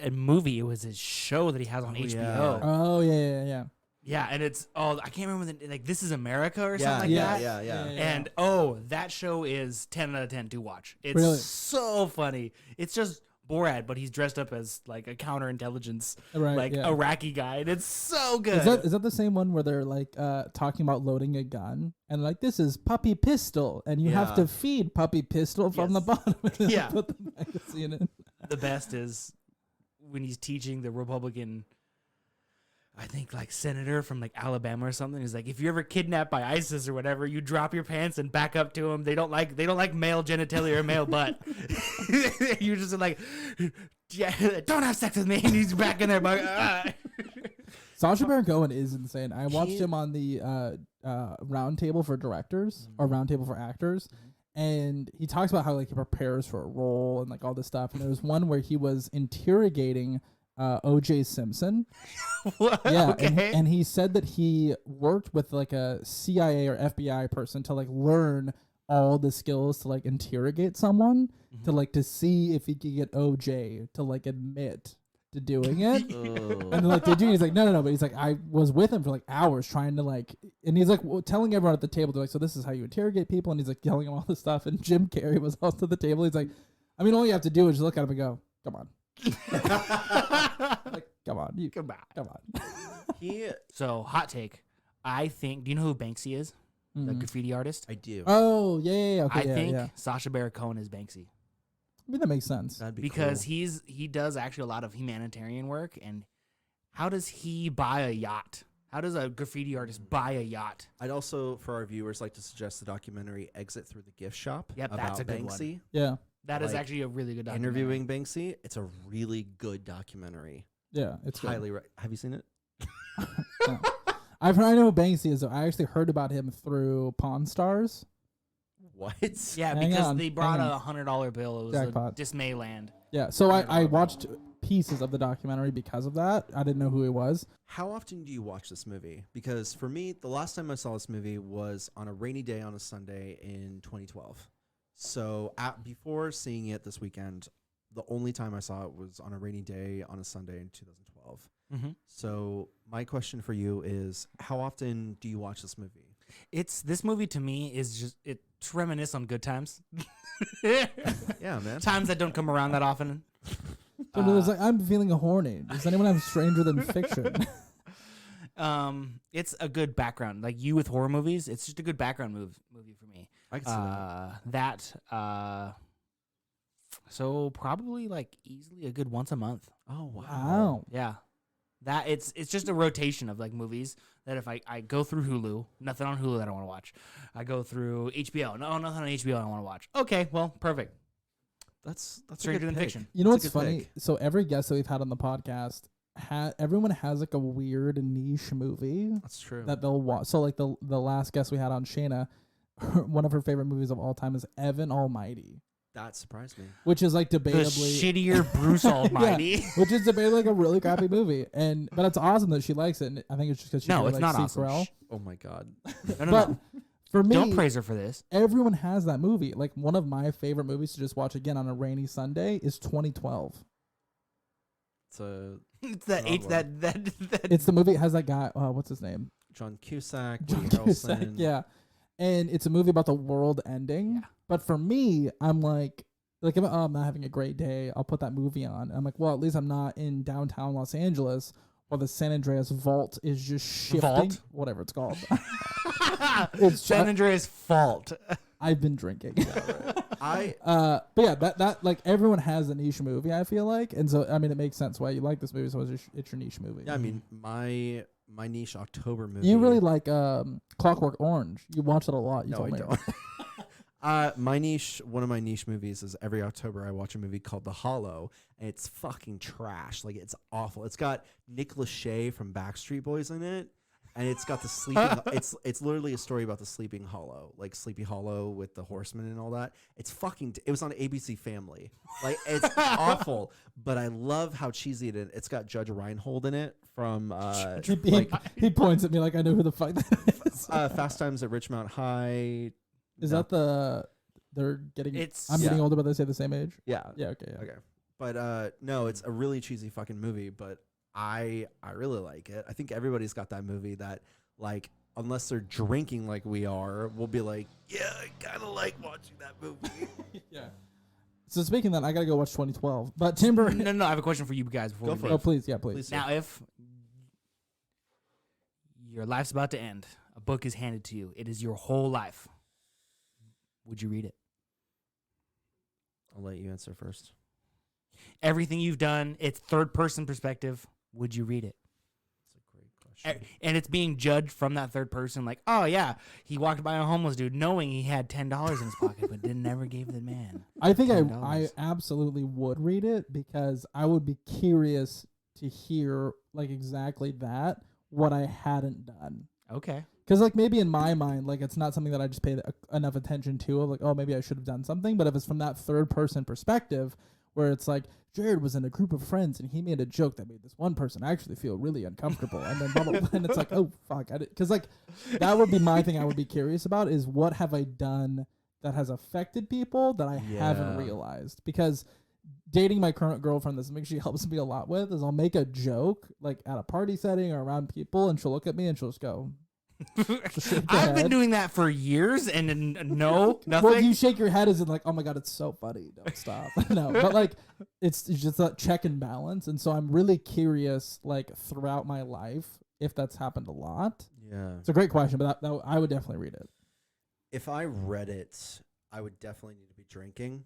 a movie; it was his show that he has on HBO. Oh yeah. Yeah, and it's I can't remember like This Is America or something like that. Yeah. And that show is 10 out of 10 to watch. It's Really? so funny. It's just Borat, but he's dressed up as like a counterintelligence Iraqi guy, and it's so good. Is that the same one where they're like talking about loading a gun and like this is Puppy Pistol and you have to feed Puppy Pistol from the bottom and Yeah. put the magazine in. The best is when he's teaching the Republican, I think like senator from like Alabama or something. He's like, if you're ever kidnapped by ISIS or whatever, you drop your pants and back up to them. They don't like male genitalia or male butt. You're just like, yeah, don't have sex with me. And he's back in there. Sacha Baron Cohen is insane. I watched him on the round table for directors or round table for actors. And he talks about how like he prepares for a role and like all this stuff. And there was one where he was interrogating O.J. Simpson. Yeah, Okay. and he said that he worked with like a CIA or FBI person to like learn all the skills to like interrogate someone to like to see if he could get O.J. to like admit to doing it. And like, did you? He's like, no. But he's like, I was with him for like hours trying to like, and he's like telling everyone at the table, they're like, so this is how you interrogate people. And he's like telling him all this stuff. And Jim Carrey was also at the table. He's like, I mean, all you have to do is just look at him and go, come on. Like, come on. Come on. So, hot take. I think, do you know who Banksy is? The graffiti artist? I do. Oh, yeah. Okay, I think yeah. Sacha Baron Cohen is Banksy. I mean, that makes sense. That'd be Because cool. he does actually a lot of humanitarian work. And how does he buy a yacht? How does a graffiti artist buy a yacht? I'd also, for our viewers, like to suggest the documentary Exit Through the Gift Shop Yep, about that's a good Banksy. one. Yeah. That is Like, actually a really good documentary. Interviewing Banksy. It's a really good documentary. Yeah, it's good. Highly have you seen it? No. I know who Banksy is. I actually heard about him through Pawn Stars. What? Yeah, Hang because on, they brought hang a on. $100 bill. It was Jackpot. a Dismayland. Yeah, so I watched pieces of the documentary because of that. I didn't know who he was. How often do you watch this movie? Because for me, the last time I saw this movie was on a rainy day on a Sunday in 2012. So before seeing it this weekend, the only time I saw it was on a rainy day on a Sunday in 2012. Mm-hmm. So my question for you is, how often do you watch this movie? This movie to me is just it's reminisce on good times. Yeah, man. Times that don't come around that often. So it was like, I'm feeling horny. Does anyone have Stranger Than Fiction? It's a good background. Like you with horror movies, it's just a good background movie for me. I can see that. So probably like easily a good once a month. Oh wow. Wow. Yeah. That it's just a rotation of like movies that if I go through Hulu, nothing on Hulu that I want to watch. I go through HBO. No, nothing on HBO I want to watch. Okay, well, perfect. That's Stranger a good Than pick. Fiction. You know That's a what's good funny? pick. So every guest that we've had on the podcast, everyone has like a weird niche movie That's true. that they'll watch. So like the last guest we had on, Shayna, one of her favorite movies of all time is Evan Almighty, That surprised me. which is like The debatably shittier Bruce Almighty. Yeah, which is debatably like a really crappy movie, but it's awesome that she likes it. And I think it's just because she No, really it's likes not Steve awesome. Carell. Oh my god. No, But no. for me, Don't praise her for this. everyone has that movie. Like one of my favorite movies to just watch again on a rainy Sunday is 2012. It's a It's that Odd H one. that It's the movie that has that guy. What's his name? John Cusack, John Woody Cusack. Harrelson. Yeah, and it's a movie about the world ending. Yeah. But for me, I'm like if I'm not having a great day, I'll put that movie on. I'm like, well, at least I'm not in downtown Los Angeles while the San Andreas Vault is just shifting. Vault? Whatever it's called. It's San Andreas fault. I've been drinking. But yeah, that like everyone has a niche movie, I feel like, and so I mean it makes sense why you like this movie. So it's your niche movie. Yeah, I mean my niche October movie. You really like Clockwork Orange. You watch it a lot. You No, told I me. don't. One of my niche movies is every October I watch a movie called The Hollow, and it's fucking trash. Like, it's awful. It's got Nick Lachey from Backstreet Boys in it, and it's got the sleeping. It's literally a story about the Sleeping Hollow, like Sleepy Hollow with the horsemen and all that. It's fucking. It was on ABC Family. Like, it's awful, but I love how cheesy it is. It's got Judge Reinhold in it from. He points at me like I know who the fuck that is. Fast Times at Ridgemont High. Is that they're getting? It's I'm getting older, but they say the same age. Yeah. Yeah. Okay. Yeah. Okay. But no, it's a really cheesy fucking movie, but I really like it. I think everybody's got that movie that, like, unless they're drinking like we are, we'll be like, yeah, I kind of like watching that movie. Yeah. So speaking of that, I gotta go watch 2012. But Timber, No, I have a question for you guys before we leave. Oh, please, yeah, please. Now, if your life's about to end, a book is handed to you, it is your whole life. Would you read it? I'll let you answer first. Everything you've done, it's third-person perspective. Would you read it? That's a great question. And it's being judged from that third person, like, oh yeah, he walked by a homeless dude knowing he had $10 in his pocket, but never gave the man. I think $10. I absolutely would read it because I would be curious to hear like exactly that what I hadn't done. Okay. Because like maybe in my mind, like it's not something that I just paid enough attention to. Of like, oh, maybe I should have done something. But if it's from that third person perspective, where it's like Jared was in a group of friends and he made a joke that made this one person actually feel really uncomfortable, and then blah, blah, blah, and it's like, oh fuck, because like that would be my thing. I would be curious about is what have I done that has affected people that I haven't realized. Because dating my current girlfriend, this is something she helps me a lot with, is I'll make a joke like at a party setting or around people, and she'll look at me and she'll just go. I've been doing that for years, and no, nothing. Well, you shake your head as in like, oh my god, it's so funny. Don't stop. No, but like, it's just that check and balance, and so I'm really curious, like throughout my life, if that's happened a lot. Yeah, it's a great question, but that I would definitely read it. If I read it, I would definitely need to be drinking,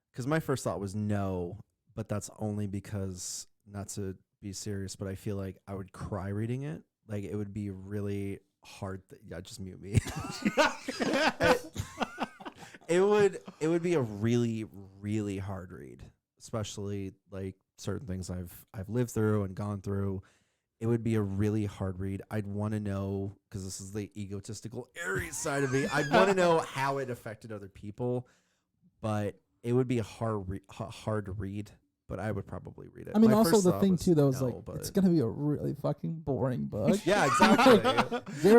because my first thought was no, but that's only because, not to be serious, but I feel like I would cry reading it. Like, it would be really hard. Yeah, just mute me. It would be a really, really hard read, especially like certain things I've lived through and gone through. It would be a really hard read. I'd want to know, because this is the egotistical Aries side of me, I'd want to know how it affected other people, but it would be a hard to read. But I would probably read it. I mean, My also first the thought thing was too, though, is no, like but it's gonna be a really fucking boring book. Yeah, exactly.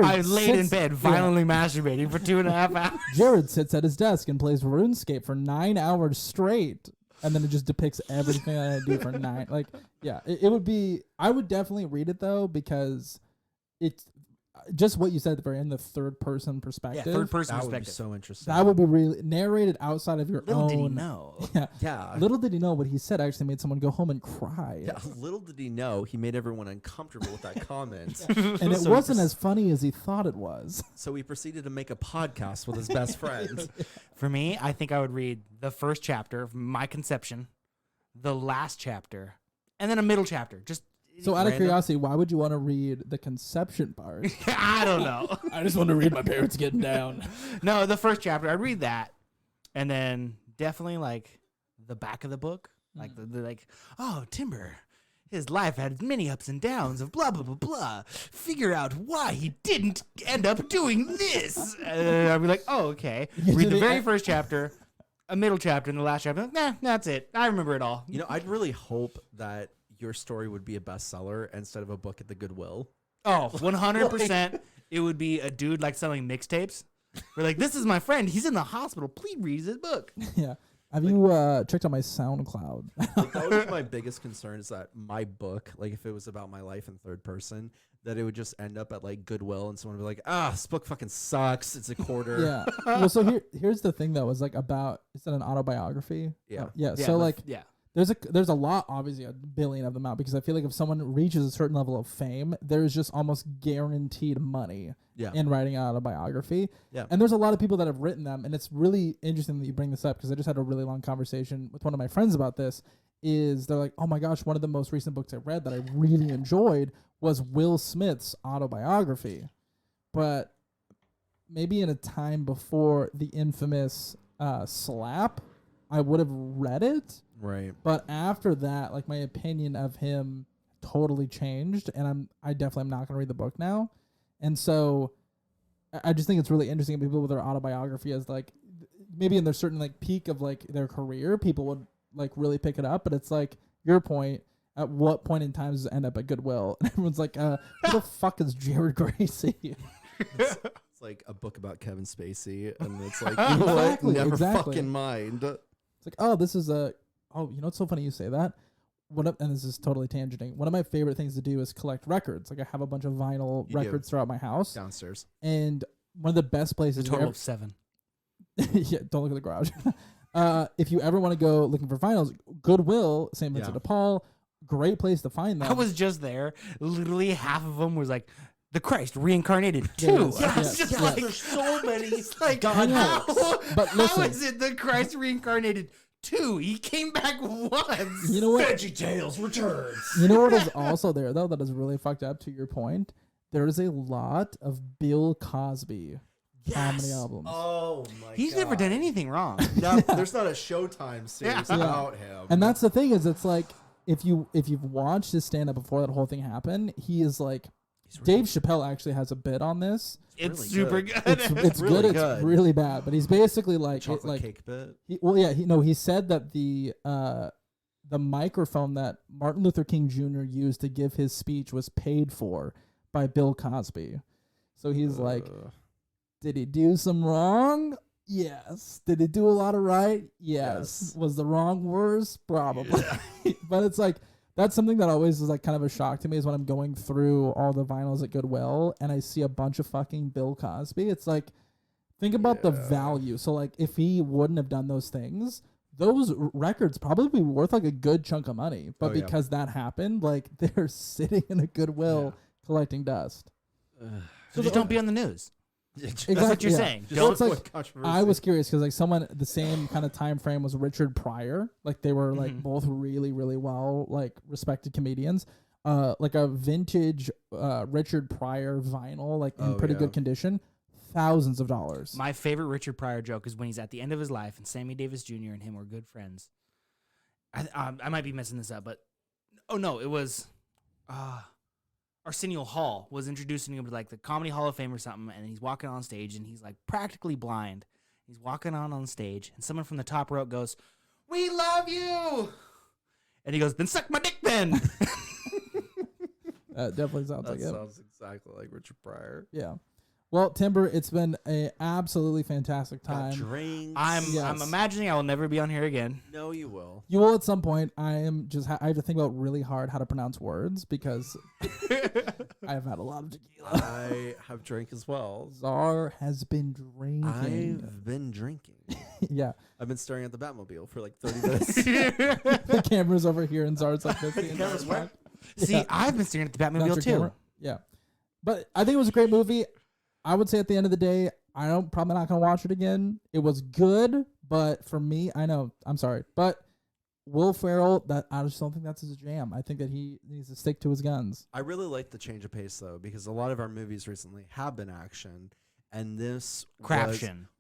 I laid in bed violently masturbating for 2.5 hours. Jared sits at his desk and plays RuneScape for 9 hours straight, and then it just depicts everything that I do for 9. Like, yeah, it would be. I would definitely read it though, because it's just what you said at the very end, the third person perspective. Yeah, third person that would be perspective. so interesting. That would be really narrated outside of your Little own. did he know. Yeah. Yeah. Little did he know what he said actually made someone go home and cry. Yeah, little did he know he made everyone uncomfortable with that comment. And it So wasn't as funny as he thought it was. So he proceeded to make a podcast with his best friend. For me, I think I would read the first chapter of my conception, the last chapter, and then a middle chapter. Just So out of random. curiosity, why would you want to read the conception part? I don't know. I just want to read my parents getting down. No, the first chapter, I'd read that, and then definitely like the back of the book, like the like, oh, Timber, his life had many ups and downs of blah blah blah blah. Figure out why he didn't end up doing this. And I'd be like, oh, okay. Read the very first chapter, a middle chapter, and the last chapter. Nah, that's it. I remember it all. You know, I'd really hope that your story would be a bestseller instead of a book at the Goodwill. Oh, 100%. It would be a dude like selling mixtapes. We're like, this is my friend. He's in the hospital. Please read his book. Yeah. Have you checked out my SoundCloud? Like, that would be my biggest concern, is that my book, like if it was about my life in third person, that it would just end up at like Goodwill and someone would be like, this book fucking sucks. It's a quarter. Yeah. Well, so here's the thing though, is like about, is that an autobiography? Yeah. Yeah. Yeah, So like, yeah. there's a lot, obviously, a billion of them out, because I feel like if someone reaches a certain level of fame, there's just almost guaranteed money in writing an autobiography. Yeah. And there's a lot of people that have written them, and it's really interesting that you bring this up, because I just had a really long conversation with one of my friends about this. Is they're like, oh my gosh, one of the most recent books I read that I really enjoyed was Will Smith's autobiography. But maybe in a time before the infamous slap, I would have read it. Right. But after that, like, my opinion of him totally changed, and I definitely am not going to read the book now. And so I just think it's really interesting people with their autobiography as, like, maybe in their certain, like, peak of, like, their career, people would, like, really pick it up. But it's like your point, at what point in time does it end up at Goodwill? And everyone's like, who the fuck is Jared Gracie? It's like a book about Kevin Spacey, and it's like, you know what? Never fucking mind. It's like, oh, this is a, oh, you know, it's so funny you say that. And this is totally tangenting. One of my favorite things to do is collect records. Like, I have a bunch of vinyl records throughout my house. Downstairs. And one of the best places. A total of 7. Yeah, don't look at the garage. If you ever want to go looking for vinyls, Goodwill, St. Vincent de Paul, great place to find them. I was just there. Literally half of them was like, the Christ reincarnated 2. There's so many. Like, God knows. But listen, how is it the Christ reincarnated 2? He came back once. You know what? VeggieTales returns. You know what is also there, though, that is really fucked up, to your point? There is a lot of Bill Cosby comedy albums. Oh my He's God. never done anything wrong. No, there's not a Showtime series about him. And that's the thing, is it's like, if you've watched his stand-up before that whole thing happened, he is like, Dave Chappelle actually has a bit on this. It's really super good. good. It's really good. good. It's really bad. But he's basically like, Chocolate cake bit. He said that the microphone that Martin Luther King Jr. used to give his speech was paid for by Bill Cosby. So he's like, did he do some wrong? Yes. Did he do a lot of right? Yes. Was the wrong worse? Probably. But it's like, that's something that always is like kind of a shock to me, is when I'm going through all the vinyls at Goodwill and I see a bunch of fucking Bill Cosby. It's like, think about the value. So, like, if he wouldn't have done those things, those records probably be worth like a good chunk of money. But because that happened, like, they're sitting in a Goodwill collecting dust. So just don't be on the news. Exactly, That's what you're saying. So it's like, I was curious because, like, someone the same kind of time frame was Richard Pryor. Like, they were like both really, really well, like, respected comedians. Like a vintage Richard Pryor vinyl, like, in pretty good condition, thousands of dollars. My favorite Richard Pryor joke is when he's at the end of his life and Sammy Davis Jr. and him were good friends. I might be messing this up, but it was Arsenio Hall was introducing him to, like, the Comedy Hall of Fame or something, and he's walking on stage and he's like practically blind. He's walking on stage and someone from the top row goes, "We love you," and he goes, "Then suck my dick, then." That definitely sounds like it. Sounds exactly like Richard Pryor. Yeah. Well, Timber, it's been a absolutely fantastic time. Drinks. I'm imagining I will never be on here again. No, you will. You will at some point. I am just. I have to think about really hard how to pronounce words because I've had a lot of tequila. I have drank as well. Czar has been drinking. I've been drinking. Yeah. I've been staring at the Batmobile for like 30 minutes. The camera's over here and Czar's like this. The camera's where? See, I've been staring at the Batmobile too. Camera. Yeah. But I think it was a great movie. I would say at the end of the day, probably not going to watch it again. It was good, but for me, I'm sorry. But Will Ferrell, I just don't think that's his jam. I think that he needs to stick to his guns. I really like the change of pace, though, because a lot of our movies recently have been action, and this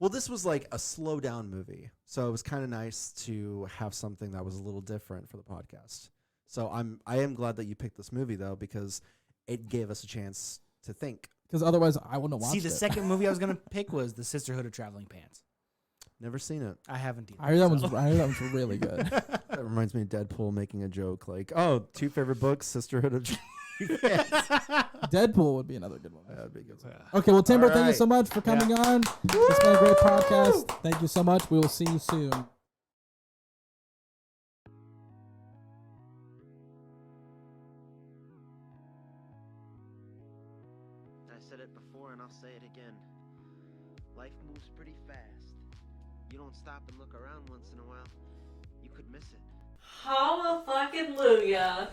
this was like a slow down movie. So it was kind of nice to have something that was a little different for the podcast. So I am glad that you picked this movie, though, because it gave us a chance to think. Because otherwise, I wouldn't have watched it. See, the second movie I was going to pick was The Sisterhood of Traveling Pants. Never seen it. I haven't either. I heard that one's really good. That reminds me of Deadpool making a joke like, "Oh, 2 favorite books, Sisterhood of Traveling Pants." Deadpool would be another good one. That'd be good. Okay, well, Timber, thank you so much for coming on. It's been a great podcast. Thank you so much. We will see you soon. And I'll say it again. Life moves pretty fast. You don't stop and look around once in a while, you could miss it. Hallelujah.